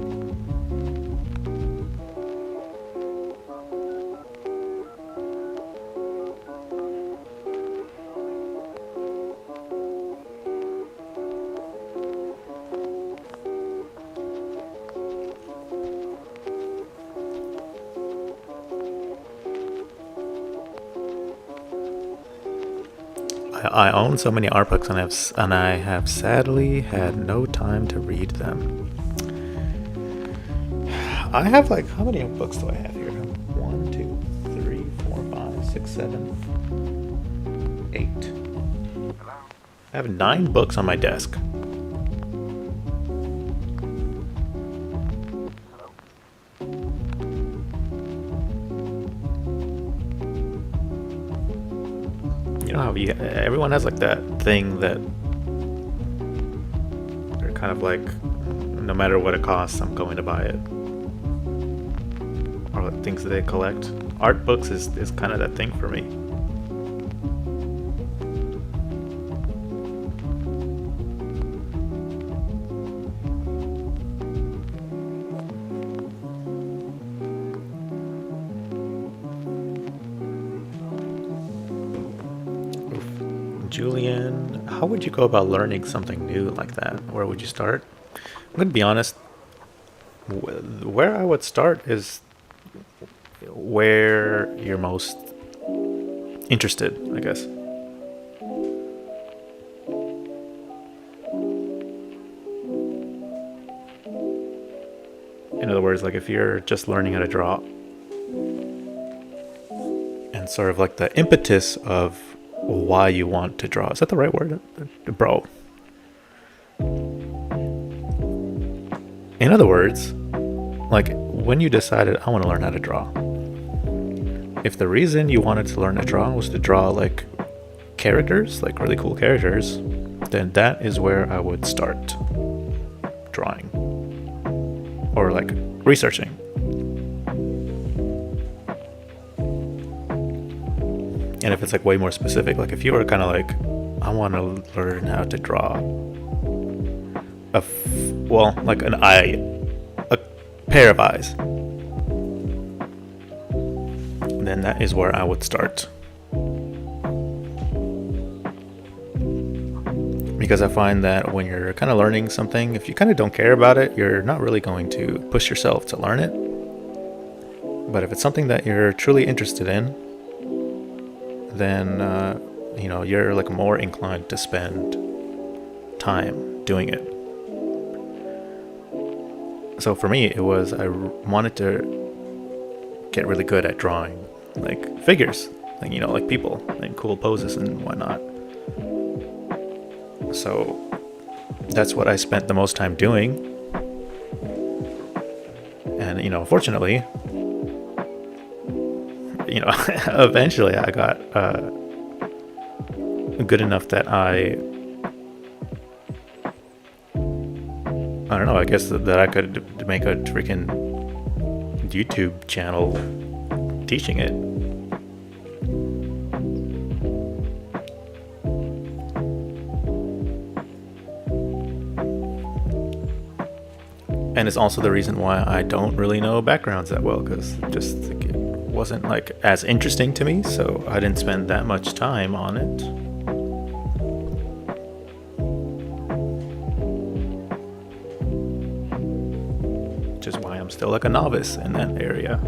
I own so many art books, and I have sadly had no time to read them. I have like, how many books do I have here? 1, 2, 3, 4, 5, 6, 7, 8. I have 9 books on my desk. How everyone has like that thing that they're kind of like, no matter what it costs, I'm going to buy it, or like things that they collect. Art books is kind of that thing for me. Julian, how would you go about learning something new like that? Where would you start? I'm going to be honest, where I would start is where you're most interested, I guess. In other words, like if you're just learning how to draw, and sort of like the impetus of why you want to draw. Is that the right word? Bro. In other words, like when you decided, I want to learn how to draw. If the reason you wanted to learn to draw was to draw like characters, like really cool characters, then that is where I would start drawing. Or like researching. And if it's like way more specific, like if you were kind of like, I want to learn how to draw like an eye, a pair of eyes, then that is where I would start. Because I find that when you're kind of learning something, if you kind of don't care about it, you're not really going to push yourself to learn it. But if it's something that you're truly interested in, then you're like more inclined to spend time doing it. So for me, it was I wanted to get really good at drawing like figures, like like people and cool poses and whatnot. So that's what I spent the most time doing. And fortunately, eventually I got good enough that I I don't know. I guess that I could make a freaking YouTube channel teaching it. And it's also the reason why I don't really know backgrounds that well, because just like, it wasn't like as interesting to me, so I didn't spend that much time on it. Which is why I'm still like a novice in that area.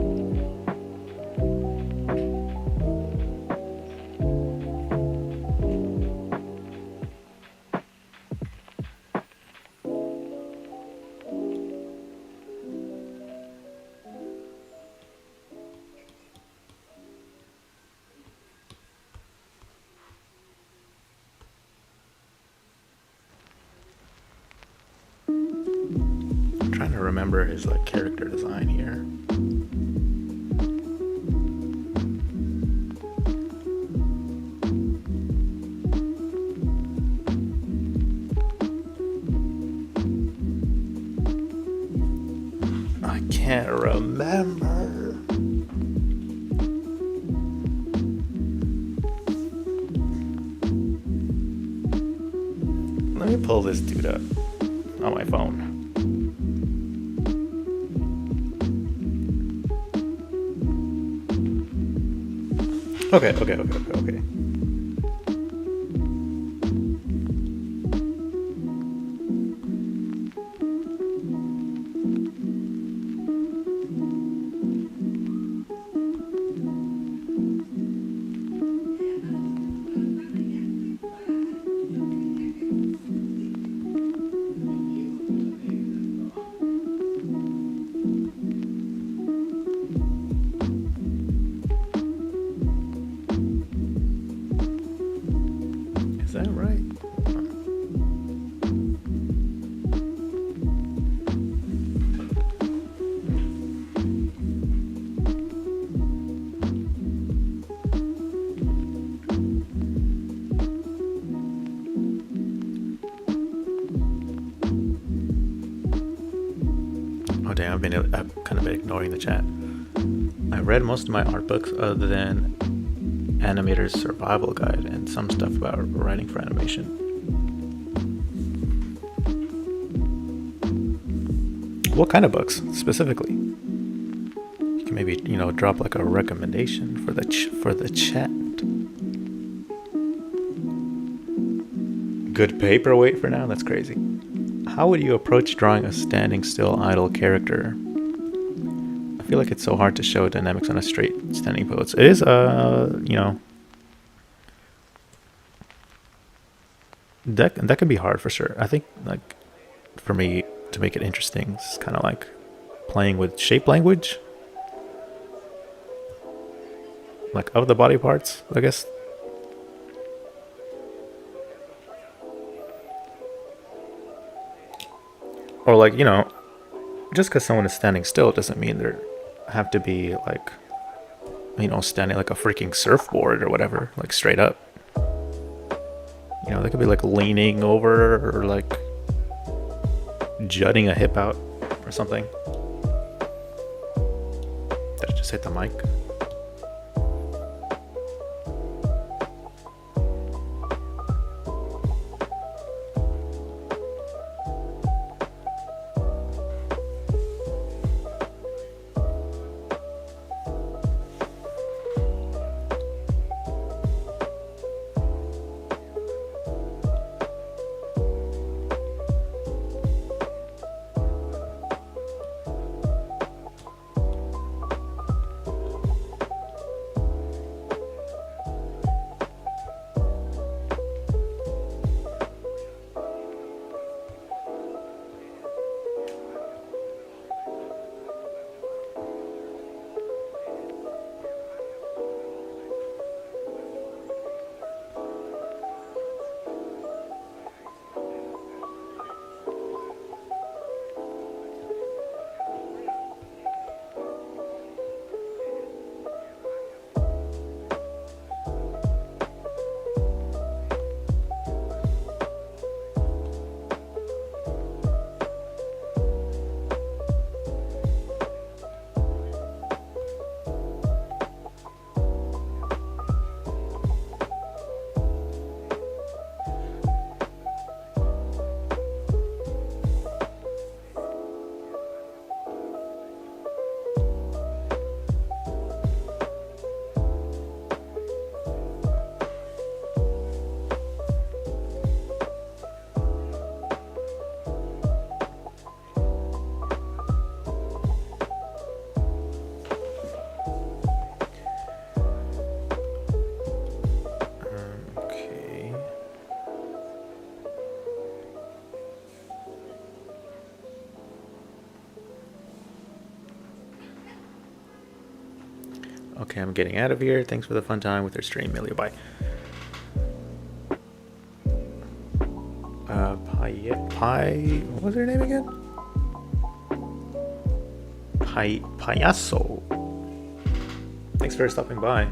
Trying to remember his like character design here. I can't remember. Let me pull this dude up on my phone. Okay. Is that right? Oh damn, I've kind of been ignoring the chat. I read most of my art books other than Animator's Survival Guide and some stuff about writing for animation. What kind of books specifically? You can maybe, drop like a recommendation for the chat. Good paperweight for now? That's crazy. How would you approach drawing a standing still idle character? I feel like it's so hard to show dynamics on a straight standing pose. It is, that could be hard for sure. I think, like, for me to make it interesting, it's kind of like playing with shape language, like of the body parts, I guess. Or like, just because someone is standing still doesn't mean they have to be like, standing like a freaking surfboard or whatever, like straight up. They could be like leaning over or like jutting a hip out or something. Did I just hit the mic? Okay, I'm getting out of here. Thanks for the fun time with your stream, Millie. Bye. What was her name again? Payaso. Thanks for stopping by.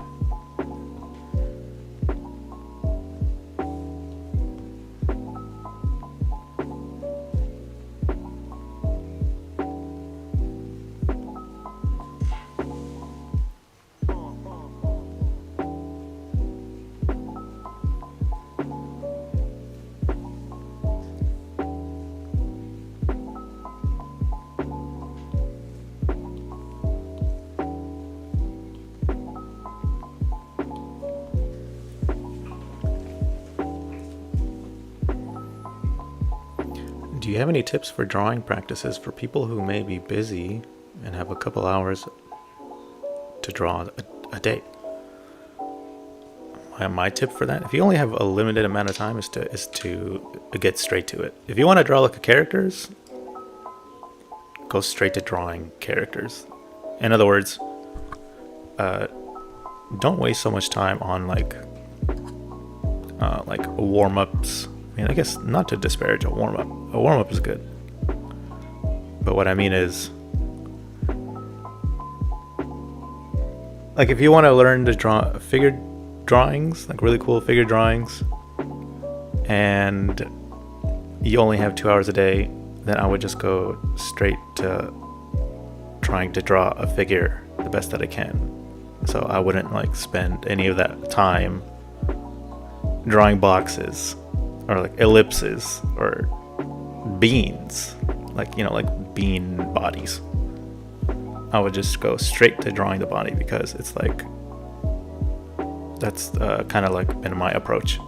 Do you have any tips for drawing practices for people who may be busy and have a couple hours to draw a day? My tip for that, if you only have a limited amount of time, is to get straight to it. If you want to draw like characters, go straight to drawing characters. In other words, don't waste so much time on like warm-ups. I mean, I guess not to disparage a warm-up. A warm-up is good. But what I mean is, like, if you want to learn to draw figure drawings, like really cool figure drawings, and you only have 2 hours a day, then I would just go straight to trying to draw a figure the best that I can. So I wouldn't like spend any of that time drawing boxes or like ellipses or beans, like, you know, like bean bodies. I would just go straight to drawing the body because it's like, that's kind of like been my approach.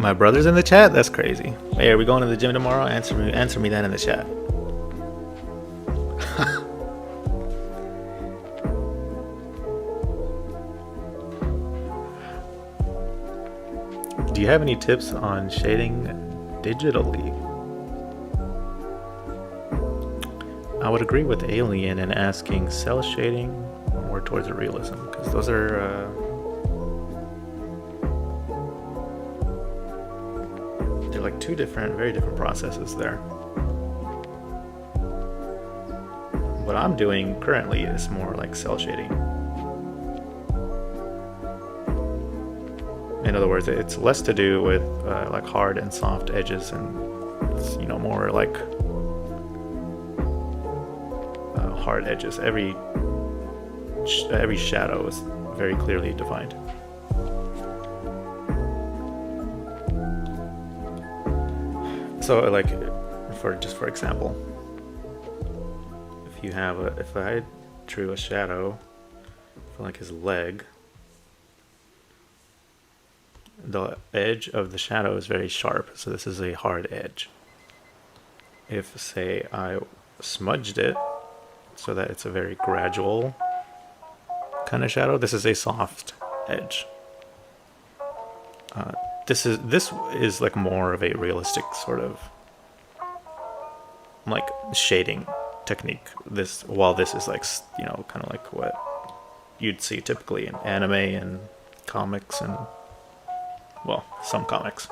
My brother's in the chat? That's crazy. Hey, are we going to the gym tomorrow? Answer me that in the chat. Do you have any tips on shading digitally? I would agree with Alien in asking cell shading more towards the realism, because those are they're like two very different processes there. What I'm doing currently is more like cell shading. In other words, it's less to do with like hard and soft edges, and it's, you know, more like hard edges. Every shadow is very clearly defined. So, like, for example, if I drew a shadow for like his leg, the edge of the shadow is very sharp, so this is a hard edge. If, say, I smudged it so that it's a very gradual kind of shadow, this is a soft edge. This is like more of a realistic sort of like shading technique. While this is like, you know, kind of like what you'd see typically in anime and comics and, well, some comics.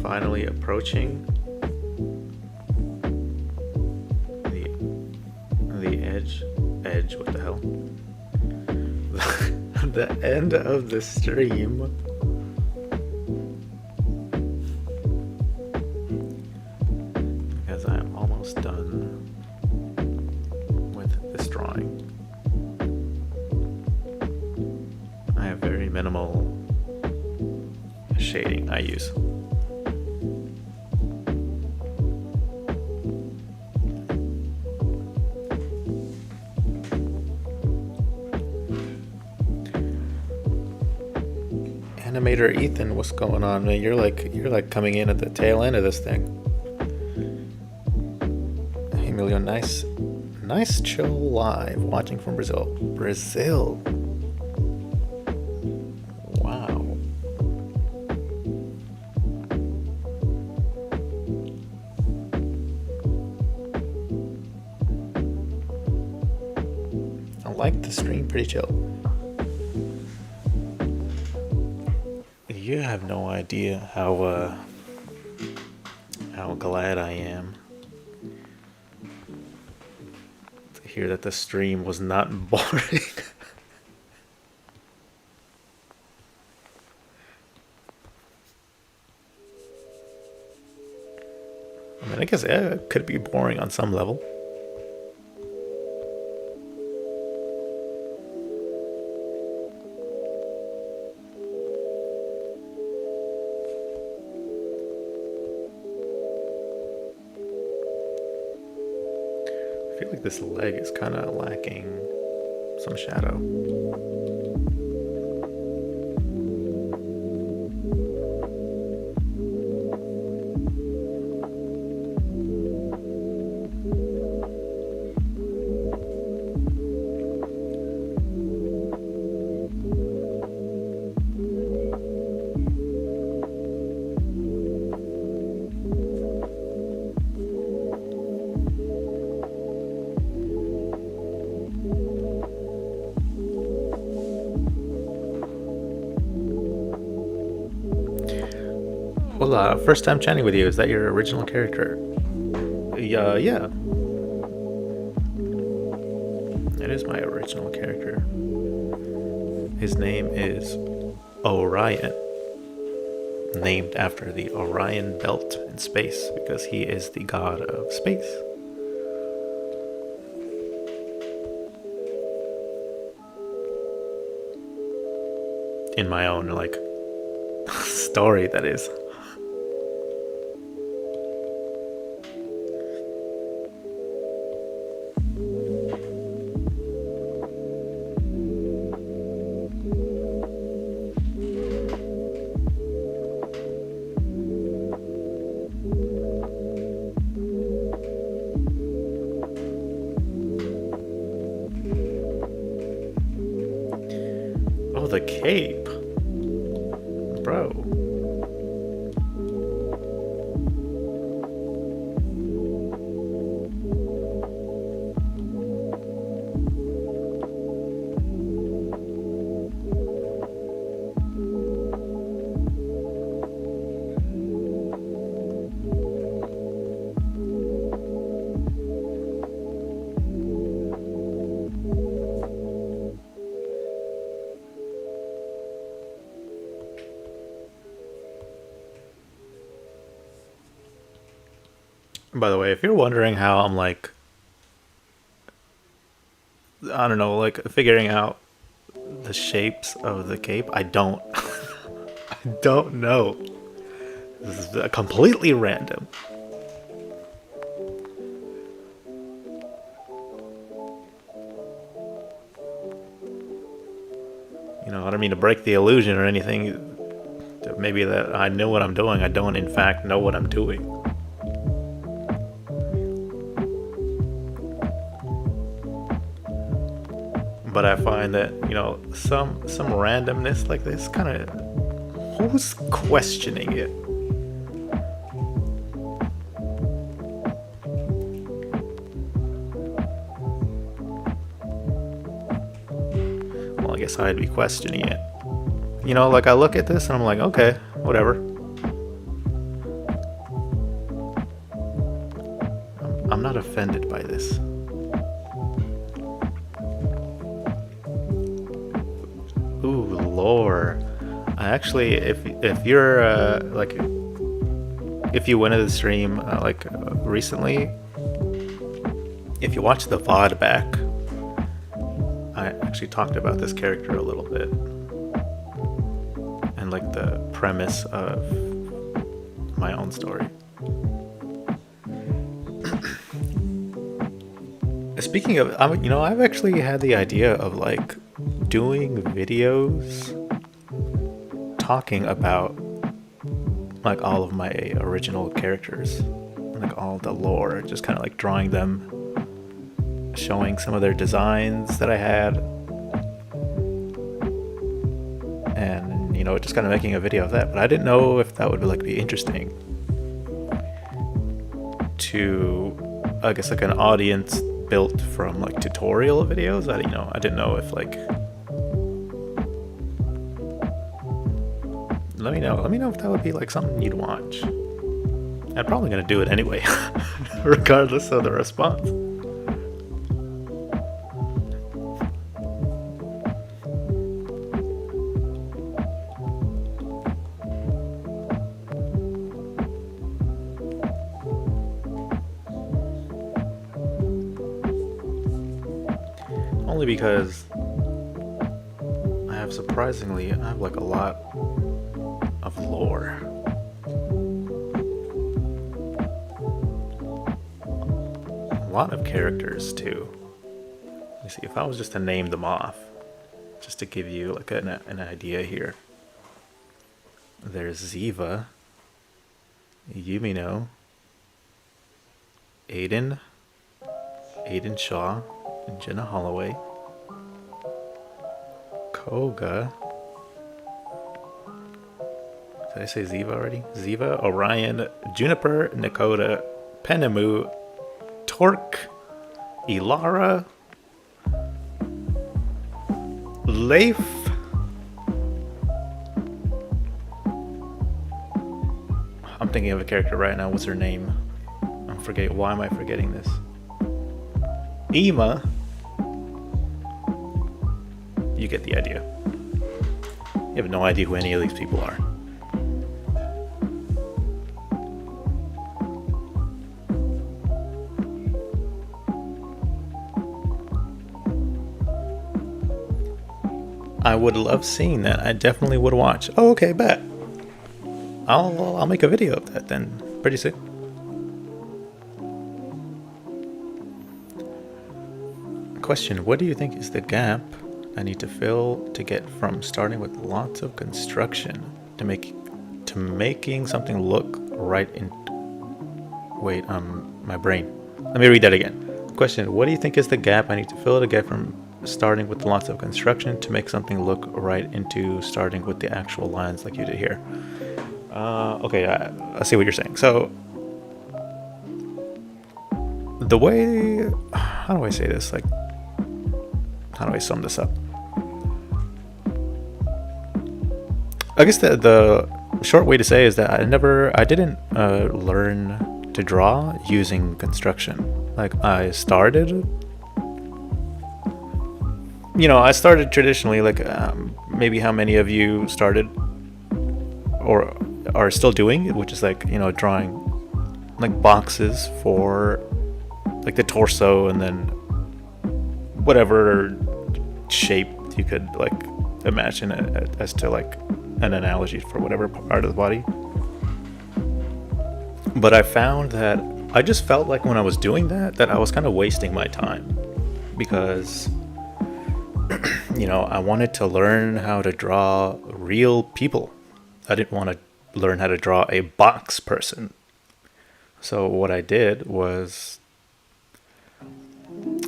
Finally approaching the edge, what the hell? The end of the stream. Because I'm almost done with this drawing. I have very minimal shading I use. Animator Ethan, what's going on, man? You're like coming in at the tail end of this thing. Hey, Emilio, nice chill live watching from Brazil. Brazil. Wow. I like the stream, pretty chill. You have no idea how glad I am to hear that the stream was not boring. I mean, I guess it could be boring on some level. I feel like this leg is kind of lacking some shadow. Well, first time chatting with you. Is that your original character? Yeah. It is my original character. His name is Orion, named after the Orion belt in space because he is the god of space. In my own, story, that is. Oh, the cape. Bro. By the way, if you're wondering how I'm I don't know, figuring out the shapes of the cape, I don't. I don't know. This is completely random. I don't mean to break the illusion or anything. Maybe that I know what I'm doing. I don't, in fact, know what I'm doing. But I find that, some randomness like this kind of, who's questioning it? Well, I guess I'd be questioning it. I look at this and I'm like, okay, whatever. I'm not offended by this. Ooh, lore. I actually, if you're if you went to the stream recently, if you watch the VOD back, I actually talked about this character a little bit and the premise of my own story. Speaking of, I've actually had the idea of doing videos talking about like all of my original characters, like all the lore, just kind of like drawing them, showing some of their designs that I had, and just kind of making a video of that. But I didn't know if that would be interesting to, I guess, like an audience built from like tutorial videos. I didn't know if like, let me know if that would be like something you'd watch. I'm probably gonna do it anyway, regardless of the response. Only because I have like a lot of lore. A lot of characters too. Let me see, if I was just to name them off, just to give you like an idea here. There's Ziva, Yumino, Aiden Shaw, Jenna Holloway, Koga. Did I say Ziva already? Ziva, Orion, Juniper, Nakoda, Penemu, Torque, Ilara, Leif, I'm thinking of a character right now. What's her name? Why am I forgetting this? Ema. You get the idea. You have no idea who any of these people are. I would love seeing that. I definitely would watch. Oh, okay, bet. I'll make a video of that then. Pretty soon. Question: what do you think is the gap I need to fill to get from starting with lots of construction to making something look right in... Wait, my brain. Let me read that again. Question: what do you think is the gap I need to fill to get from starting with lots of construction to make something look right into starting with the actual lines like you did here? Okay, I see what you're saying. So, the way... How do I say this? Like, how do I sum this up? I guess the short way to say is that I didn't learn to draw using construction. Like, I started traditionally, like maybe how many of you started or are still doing it, which is like, drawing like boxes for like the torso and then whatever shape you could like imagine it as to like an analogy for whatever part of the body. But I found that I just felt like when I was doing that I was kind of wasting my time, because I wanted to learn how to draw real people. I didn't want to learn how to draw a box person. So what I did was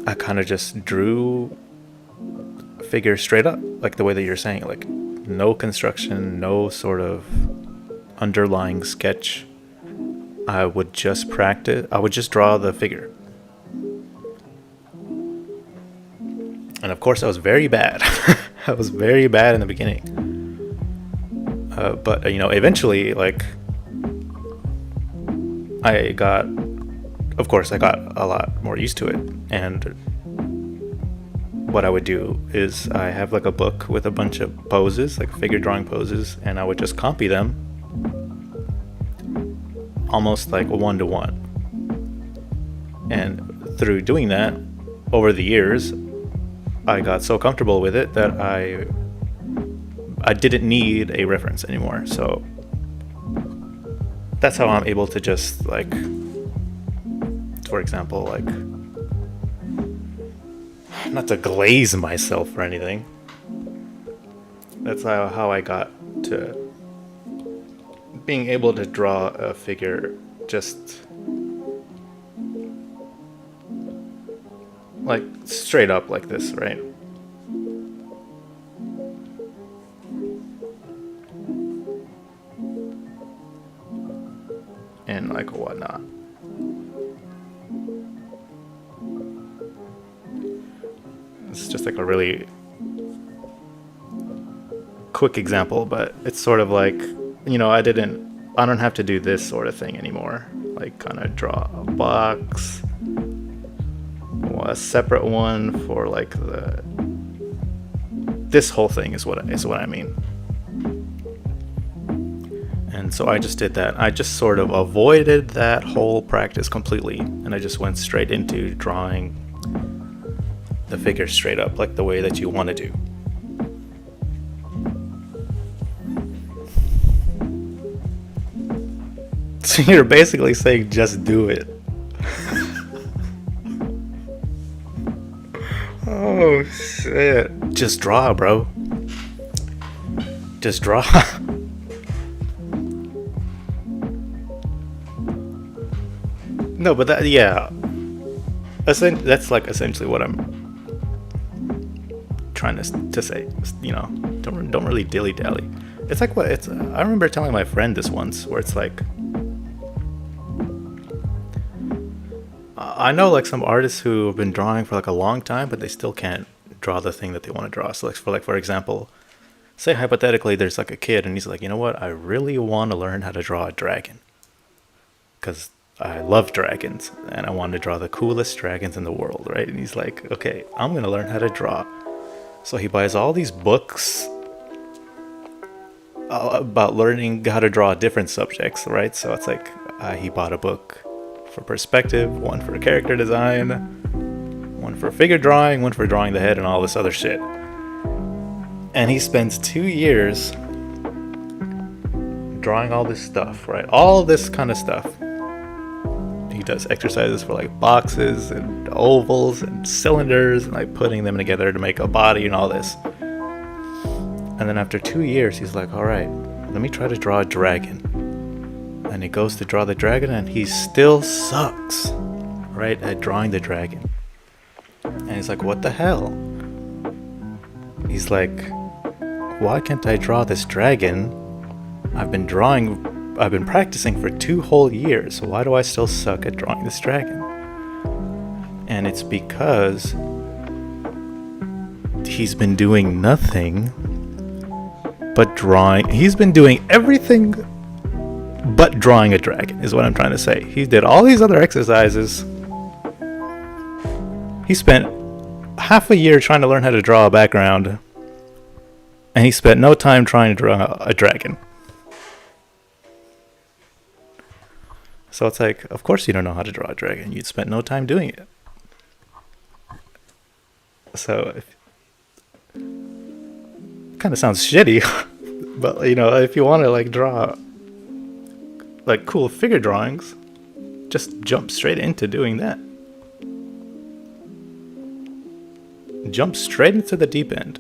I kind of just drew figures straight up, like the way that you're saying, like no construction, no sort of underlying sketch. I would just draw the figure. And of course I was very bad. I was very bad in the beginning. But eventually, like, I got a lot more used to it. And what I would do is I have like a book with a bunch of poses, like figure drawing poses, and I would just copy them almost like 1-to-1. And through doing that, over the years, I got so comfortable with it that I didn't need a reference anymore. So that's how I'm able to just, like, for example, like, not to glaze myself or anything. That's how I got to being able to draw a figure just like straight up like this, right? And like whatnot. It's just like a really quick example, but it's sort of like, I don't have to do this sort of thing anymore. Like kind of draw a box, a separate one for like this whole thing is what I mean. And so I just did that. I just sort of avoided that whole practice completely, and I just went straight into drawing the figure straight up, like the way that you want to do. So you're basically saying just do it. Oh shit. Just draw, bro. Just draw. No, but that's like essentially what I'm trying to say. Don't really dilly dally. It's like what it's. I remember telling my friend this once, where it's like, I know like some artists who have been drawing for like a long time, but they still can't draw the thing that they want to draw. So like for example, say hypothetically, there's like a kid and he's like, you know what, I really want to learn how to draw a dragon, because I love dragons and I want to draw the coolest dragons in the world, right? And he's like, okay, I'm gonna learn how to draw. So he buys all these books about learning how to draw different subjects, right? So it's like he bought a book for perspective, one for character design, one for figure drawing, one for drawing the head, and all this other shit. And he spends 2 years drawing all this stuff, right? All this kind of stuff. He does exercises for like boxes and ovals and cylinders and like putting them together to make a body and all this. And then after 2 years, he's like, all right, let me try to draw a dragon. And he goes to draw the dragon and he still sucks, right, at drawing the dragon. And he's like, what the hell? He's like, why can't I draw this dragon? I've been practicing for 2 whole years. Why do I still suck at drawing this dragon? And it's because he's been doing nothing but drawing. He's been doing everything but drawing a dragon, is what I'm trying to say. He did all these other exercises. He spent half a year trying to learn how to draw a background, and he spent no time trying to draw a dragon. So it's like, of course you don't know how to draw a dragon. You'd spent no time doing it. So kind of sounds shitty, but if you want to like draw like cool figure drawings, just jump straight into doing that. Jump straight into the deep end.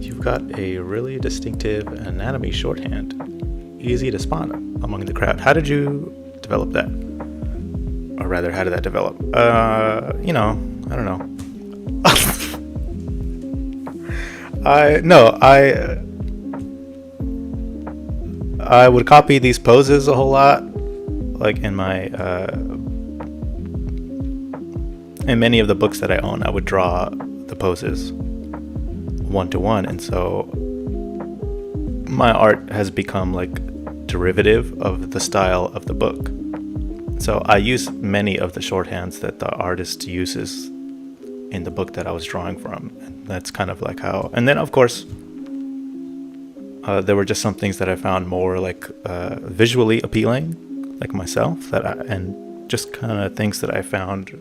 You've got a really distinctive anatomy shorthand, easy to spot among the crowd. How did you develop that? Or rather, how did that develop? I don't know. I would copy these poses a whole lot, like in many of the books that I own. I would draw the poses 1-to-1, and so my art has become like derivative of the style of the book. So I use many of the shorthands that the artist uses in the book that I was drawing from, and that's kind of like how. And then of course there were just some things that I found more like visually appealing, like myself, and just kind of things that I found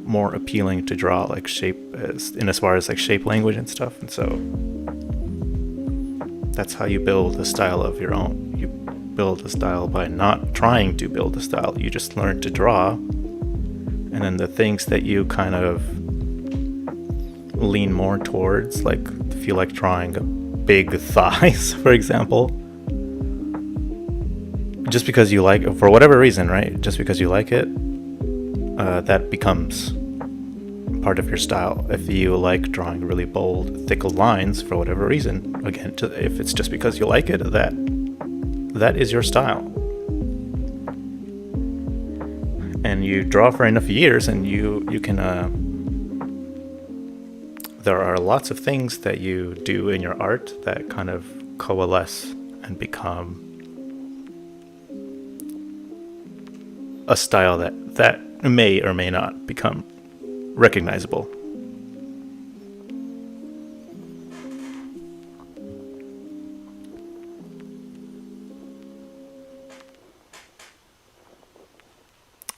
more appealing to draw, like shape, as far as like shape language and stuff. And so that's how you build a style of your own. You build a style by not trying to build a style. You just learn to draw, And then the things that you kind of lean more towards, like if you like drawing big thighs, for example, just because you like it, for whatever reason, right? Just because you like it, that becomes part of your style. If you like drawing really bold, thick lines for whatever reason, again, if it's just because you like it, that is your style. And you draw for enough years, and you can. There are lots of things that you do in your art that kind of coalesce and become a style that may or may not become recognizable.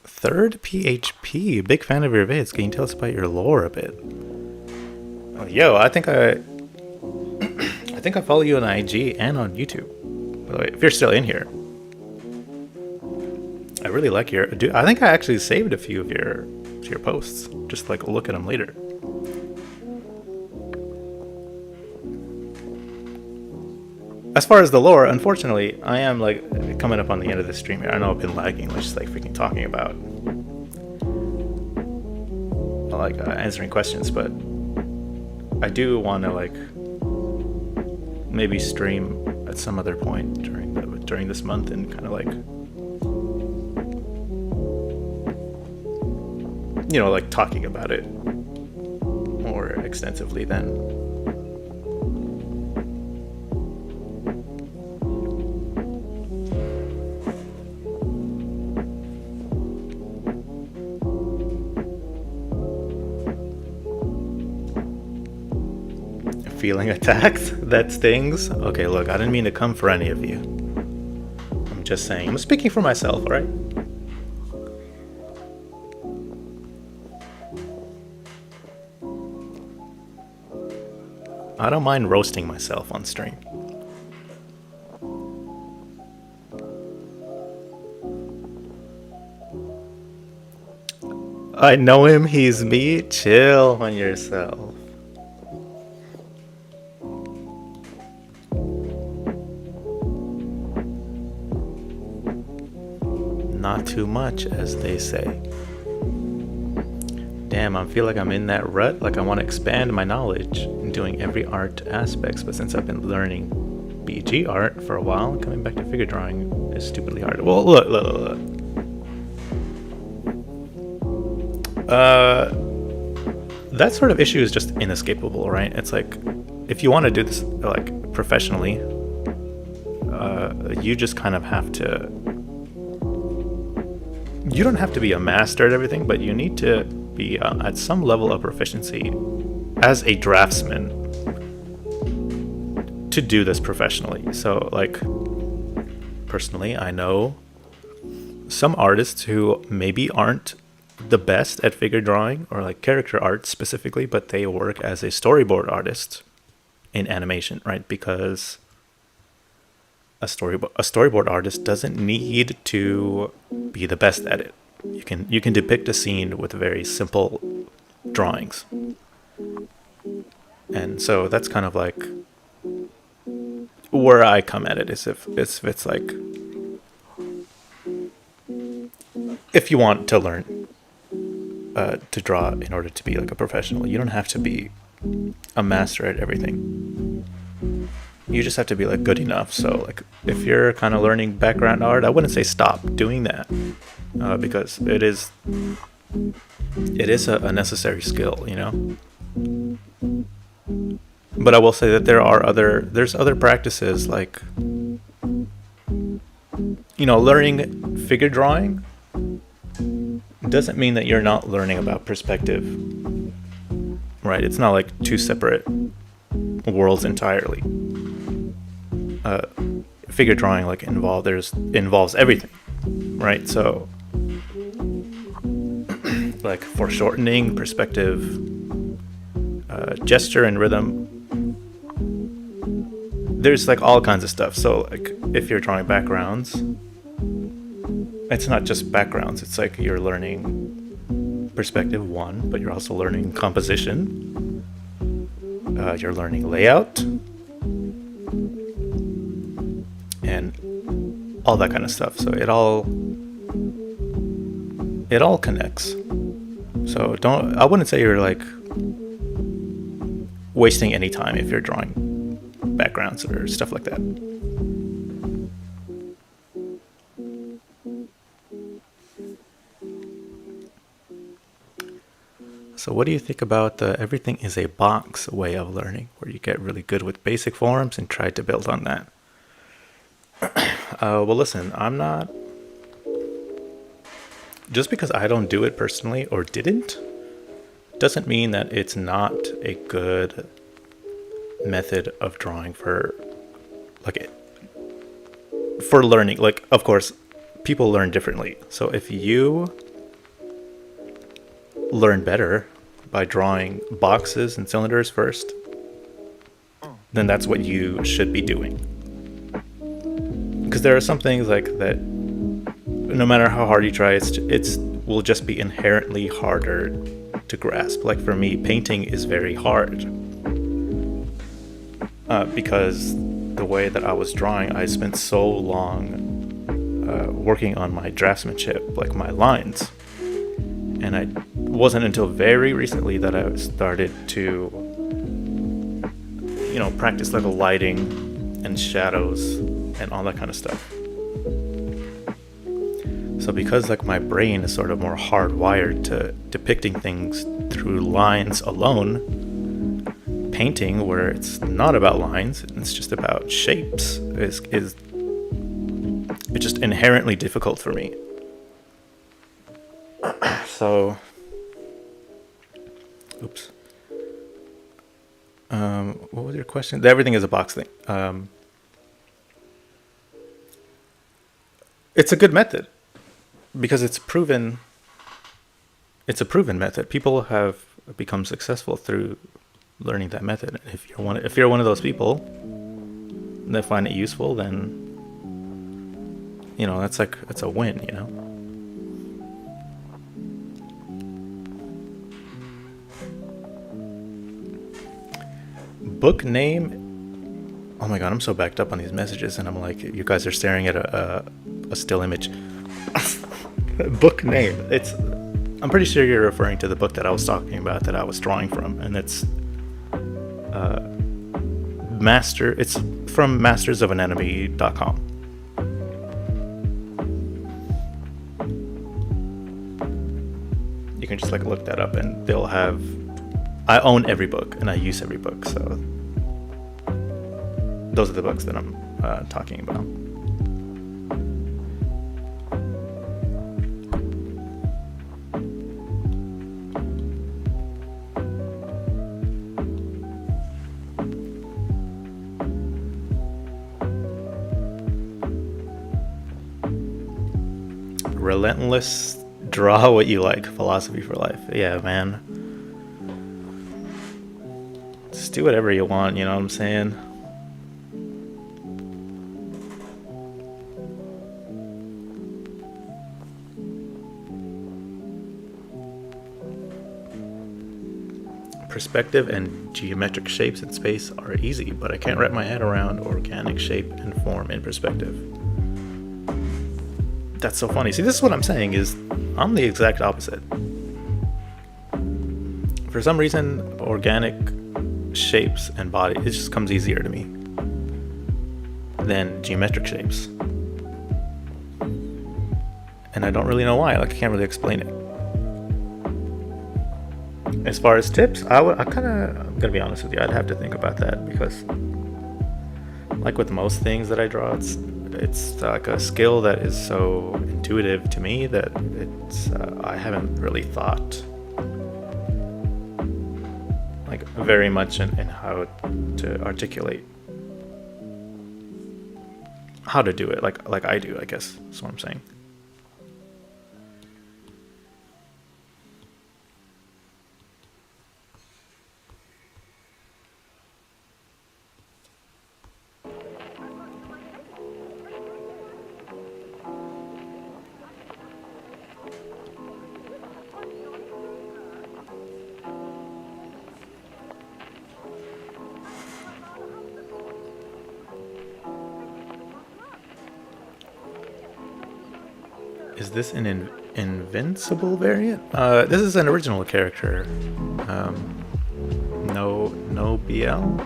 Third PHP, big fan of your vids. Can you tell us about your lore a bit? Oh, yo, I think I follow you on IG and on YouTube. By the way, if you're still in here, I really like your. Dude, I think I actually saved a few of your posts. Just like look at them later. As far as the lore, unfortunately, I am like coming up on the end of the stream here. I know I've been lagging, just like freaking talking about, like answering questions, but I do want to like maybe stream at some other point during this month and kind of like, you know, like talking about it more extensively then. Feeling attacked? That stings? Okay, look, I didn't mean to come for any of you. I'm just saying. I'm speaking for myself, alright? I don't mind roasting myself on stream. I know him, he's me. Chill on yourself. Not too much, as they say. Damn, I feel like I'm in that rut, like I want to expand my knowledge in doing every art aspects, but since I've been learning BG art for a while, coming back to figure drawing is stupidly hard. Well, look. That sort of issue is just inescapable, right? It's like, if you want to do this like professionally, you just kind of have to. You don't have to be a master at everything, but you need to be at some level of proficiency as a draftsman to do this professionally. So, like, personally, I know some artists who maybe aren't the best at figure drawing or like character art specifically, but they work as a storyboard artist in animation, right? Because a storyboard artist doesn't need to be the best at it. You can depict a scene with very simple drawings, and so that's kind of like where I come at it. Is if it's like, if you want to learn to draw in order to be like a professional, you don't have to be a master at everything. You just have to be like good enough. So like, if you're kind of learning background art, I wouldn't say stop doing that, because it is a necessary skill, you know. But I will say that there's other practices, like, you know, learning figure drawing doesn't mean that you're not learning about perspective, right? It's not like two separate worlds entirely. Figure drawing like involves everything, right? So like foreshortening, perspective, gesture and rhythm, there's like all kinds of stuff. So like, if you're drawing backgrounds, it's not just backgrounds, it's like you're learning perspective, one, but you're also learning composition. You're learning layout and all that kind of stuff. So it all connects. So I wouldn't say you're like wasting any time if you're drawing backgrounds or stuff like that. So what do you think about the everything is a box way of learning, where you get really good with basic forms and try to build on that? Well, listen, I'm not... Just because I don't do it personally or didn't, doesn't mean that it's not a good method of drawing for learning. Like, of course, people learn differently. So if you learn better by drawing boxes and cylinders first, then that's what you should be doing. Because there are some things like that, no matter how hard you try, it's will just be inherently harder to grasp. Like for me, painting is very hard because the way that I was drawing, I spent so long working on my draftsmanship, like my lines, and I wasn't until very recently that I started to, practice like lighting and shadows and all that kind of stuff. So because like my brain is sort of more hardwired to depicting things through lines alone, painting, where it's not about lines, it's just about shapes, is it's just inherently difficult for me. So, oops. What was your question? The everything is a box thing. It's a good method because it's proven. It's a proven method. People have become successful through learning that method. If you're one of those people that find it useful, then that's a win. Book name. Oh my god, I'm so backed up on these messages, and I'm like, you guys are staring at a still image. Book name. I'm pretty sure you're referring to the book that I was talking about, that I was drawing from, and it's It's from mastersofanatomy.com. You can just like look that up, and they'll have. I own every book, and I use every book, so those are the books that I'm talking about. Relentless, draw what you like, philosophy for life. Yeah, man. Just do whatever you want, you know what I'm saying? Perspective and geometric shapes in space are easy, but I can't wrap my head around organic shape and form in perspective. That's so funny. See, this is what I'm saying, is I'm the exact opposite. For some reason, organic shapes and body, it just comes easier to me than geometric shapes. And I don't really know why. Like, I can't really explain it. As far as tips, I'm gonna be honest with you, I'd have to think about that, because like with most things that I draw, it's like a skill that is so intuitive to me that I haven't really thought like very much in how to articulate how to do it like I do, I guess that's what I'm saying. Is this an invincible variant? This is an original character. No BL.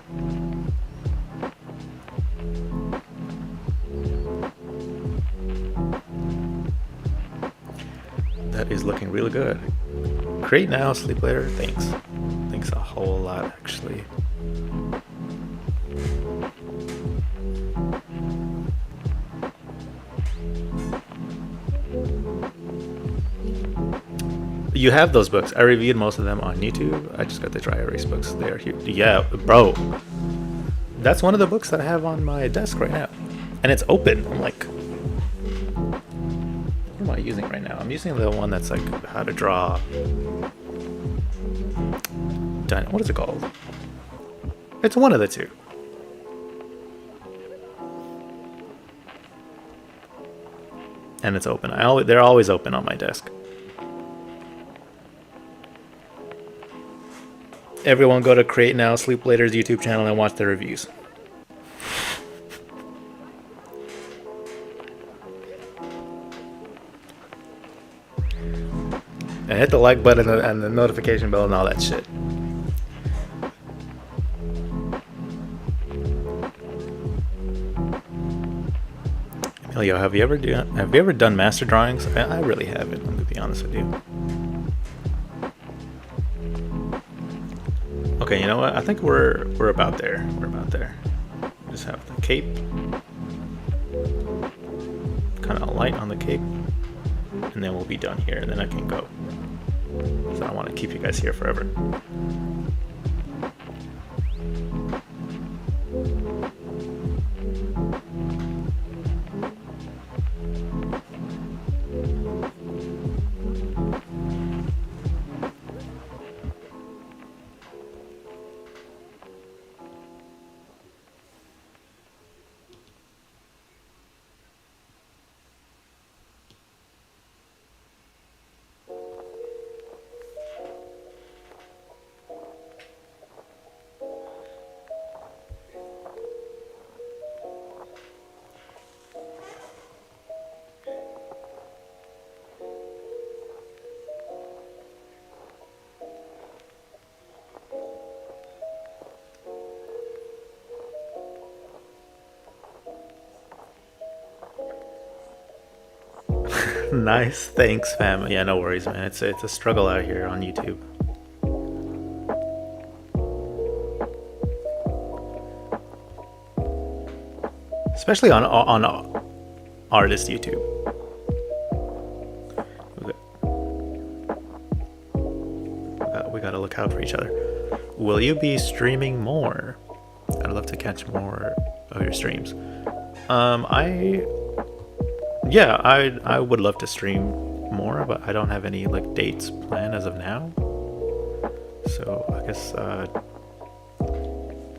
That is looking really good. Create now, sleep later. Thanks. Thanks a whole lot, actually. You have those books. I reviewed most of them on YouTube. I just got the dry erase books. They are here. Yeah, bro. That's one of the books that I have on my desk right now. And it's open. I'm like, what am I using right now? I'm using the one that's like how to draw. What is it called? It's one of the two. And it's open. They're always open on my desk. Everyone go to Create Now, Sleep Later's YouTube channel and watch the reviews. And hit the like button and the notification bell and all that shit. Emilio, have you ever done master drawings? I really haven't. I'm gonna be honest with you. Okay, you know what? I think we're about there. We're about there. Just have the cape. Kind of light on the cape. And then we'll be done here, and then I can go. So I don't want to keep you guys here forever. Nice, thanks, fam. Yeah, no worries, man. It's a struggle out here on YouTube. Especially on artist YouTube. We gotta look out for each other. Will you be streaming more? I'd love to catch more of your streams. I would love to stream more, but I don't have any like dates planned as of now. So I guess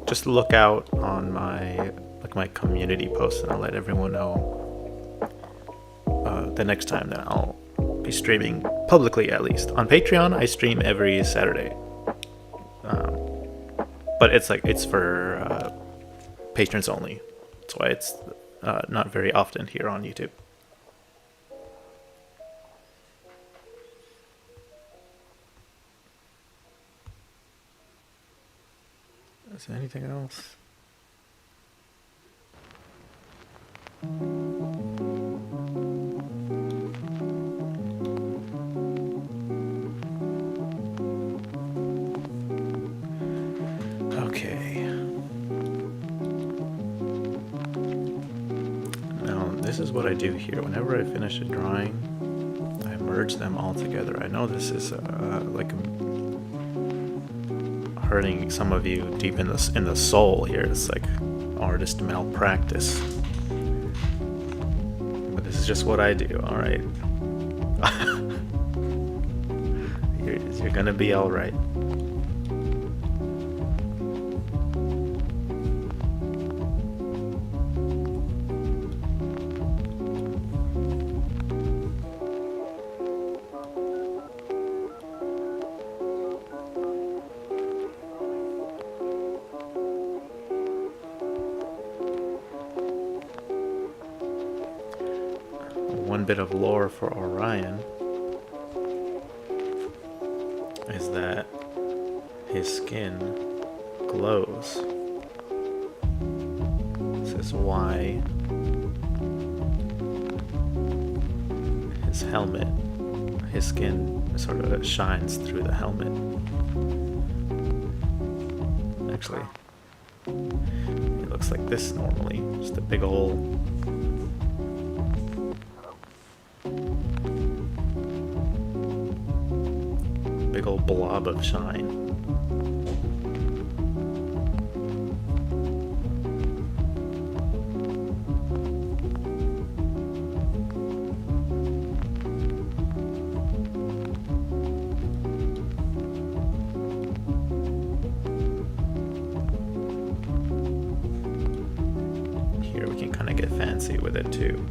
just look out on my community posts, and I'll let everyone know the next time that I'll be streaming publicly, at least. On Patreon, I stream every Saturday, but it's for patrons only. That's why it's not very often here on YouTube. Is there anything else? Okay. Now, this is what I do here. Whenever I finish a drawing, I merge them all together. I know this is like hurting some of you deep in the soul here. It's like artist malpractice. But this is just what I do, alright? You're gonna be alright. one bit of lore for Orion is that his skin glows. This is why his helmet, his skin sort of shines through the helmet. Actually, it looks like this normally, just a big old blob of shine. Here we can kind of get fancy with it too.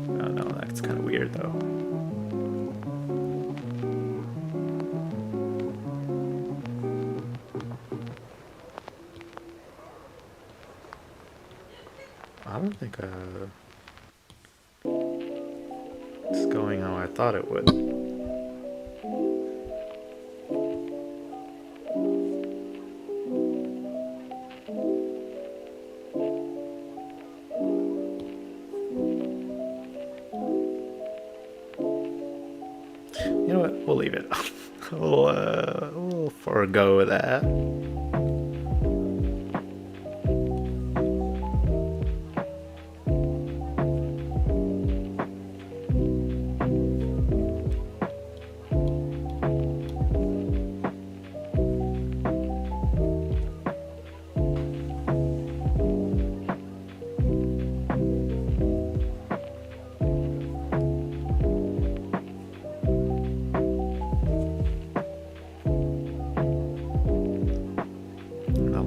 Oh no, that's kind of weird though. I don't think it's going how I thought it would. You know what? We'll leave it. We'll forego that.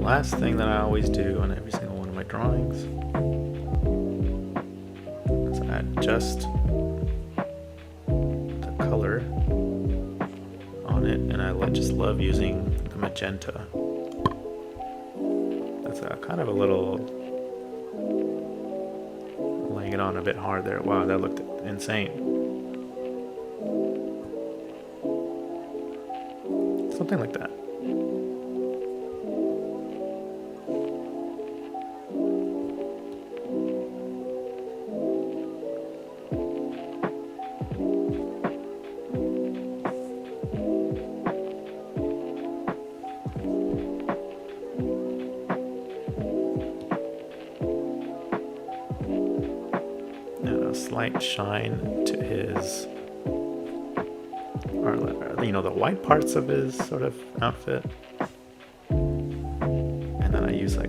Last thing that I always do on every single one of my drawings is I adjust the color on it, and I just love using the magenta. That's kind of a little laying it on a bit hard there. Wow, that looked insane. Something like that. Slight shine to his, or the white parts of his sort of outfit, and then I use I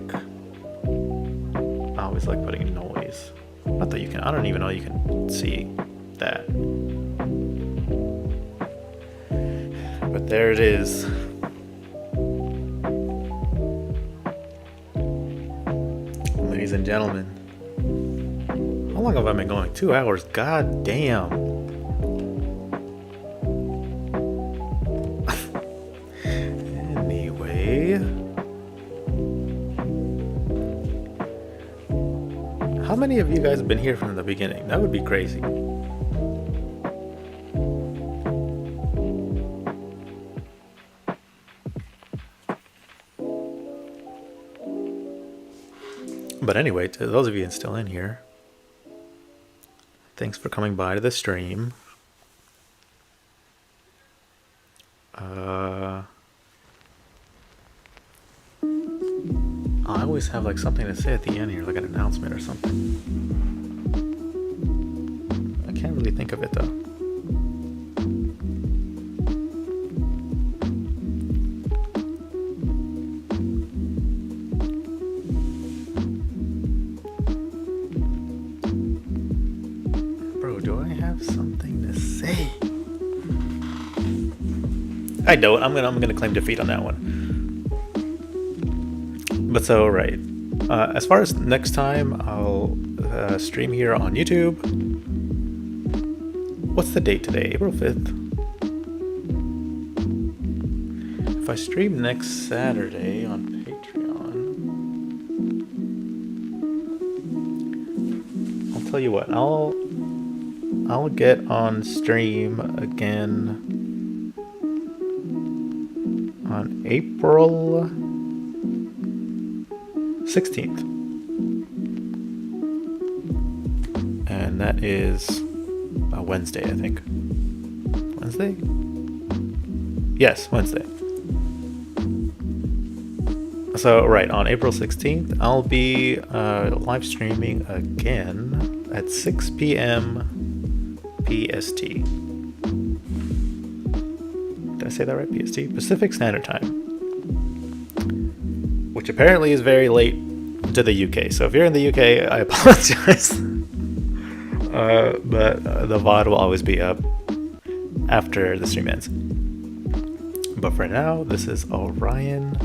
always like putting noise. Not that you can, I don't even know you can see that, but there it is. Ladies and gentlemen. How long have I been going? 2 hours? God damn. Anyway. How many of you guys have been here from the beginning? That would be crazy. But anyway, to those of you still in here, thanks for coming by to the stream. I always have something to say at the end here, like an announcement or something. I can't really think of it though. I don't. I'm gonna claim defeat on that one. But so right, as far as next time, I'll stream here on YouTube. What's the date today? April 5th. If I stream next Saturday on Patreon, tell you what, I'll get on stream again on April 16th. And that is a Wednesday, I think. Wednesday? Yes, Wednesday. So, right, on April 16th, I'll be live streaming again at 6 p.m. PST. Did I say that right? PST? Pacific Standard Time. Which apparently is very late to the UK. So if you're in the UK, I apologize. But the VOD will always be up after the stream ends. But for now, this is Orion.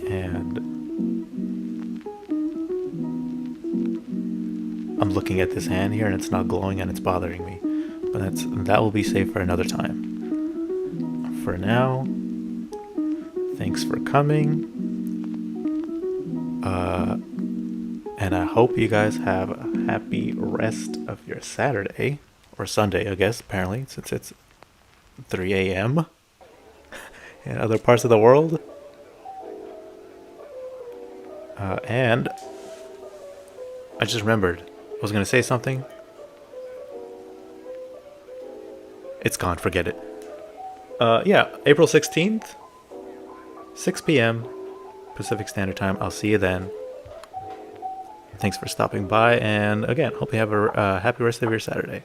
And I'm looking at this hand here and it's not glowing and it's bothering me. But that will be saved for another time. For now, thanks for coming. And I hope you guys have a happy rest of your Saturday. Or Sunday, I guess, apparently, since it's 3 a.m. in other parts of the world. And I just remembered. I was going to say something. It's gone, forget it. Yeah, April 16th, 6 p.m. Pacific Standard Time. I'll see you then. Thanks for stopping by, and again, hope you have a happy rest of your Saturday.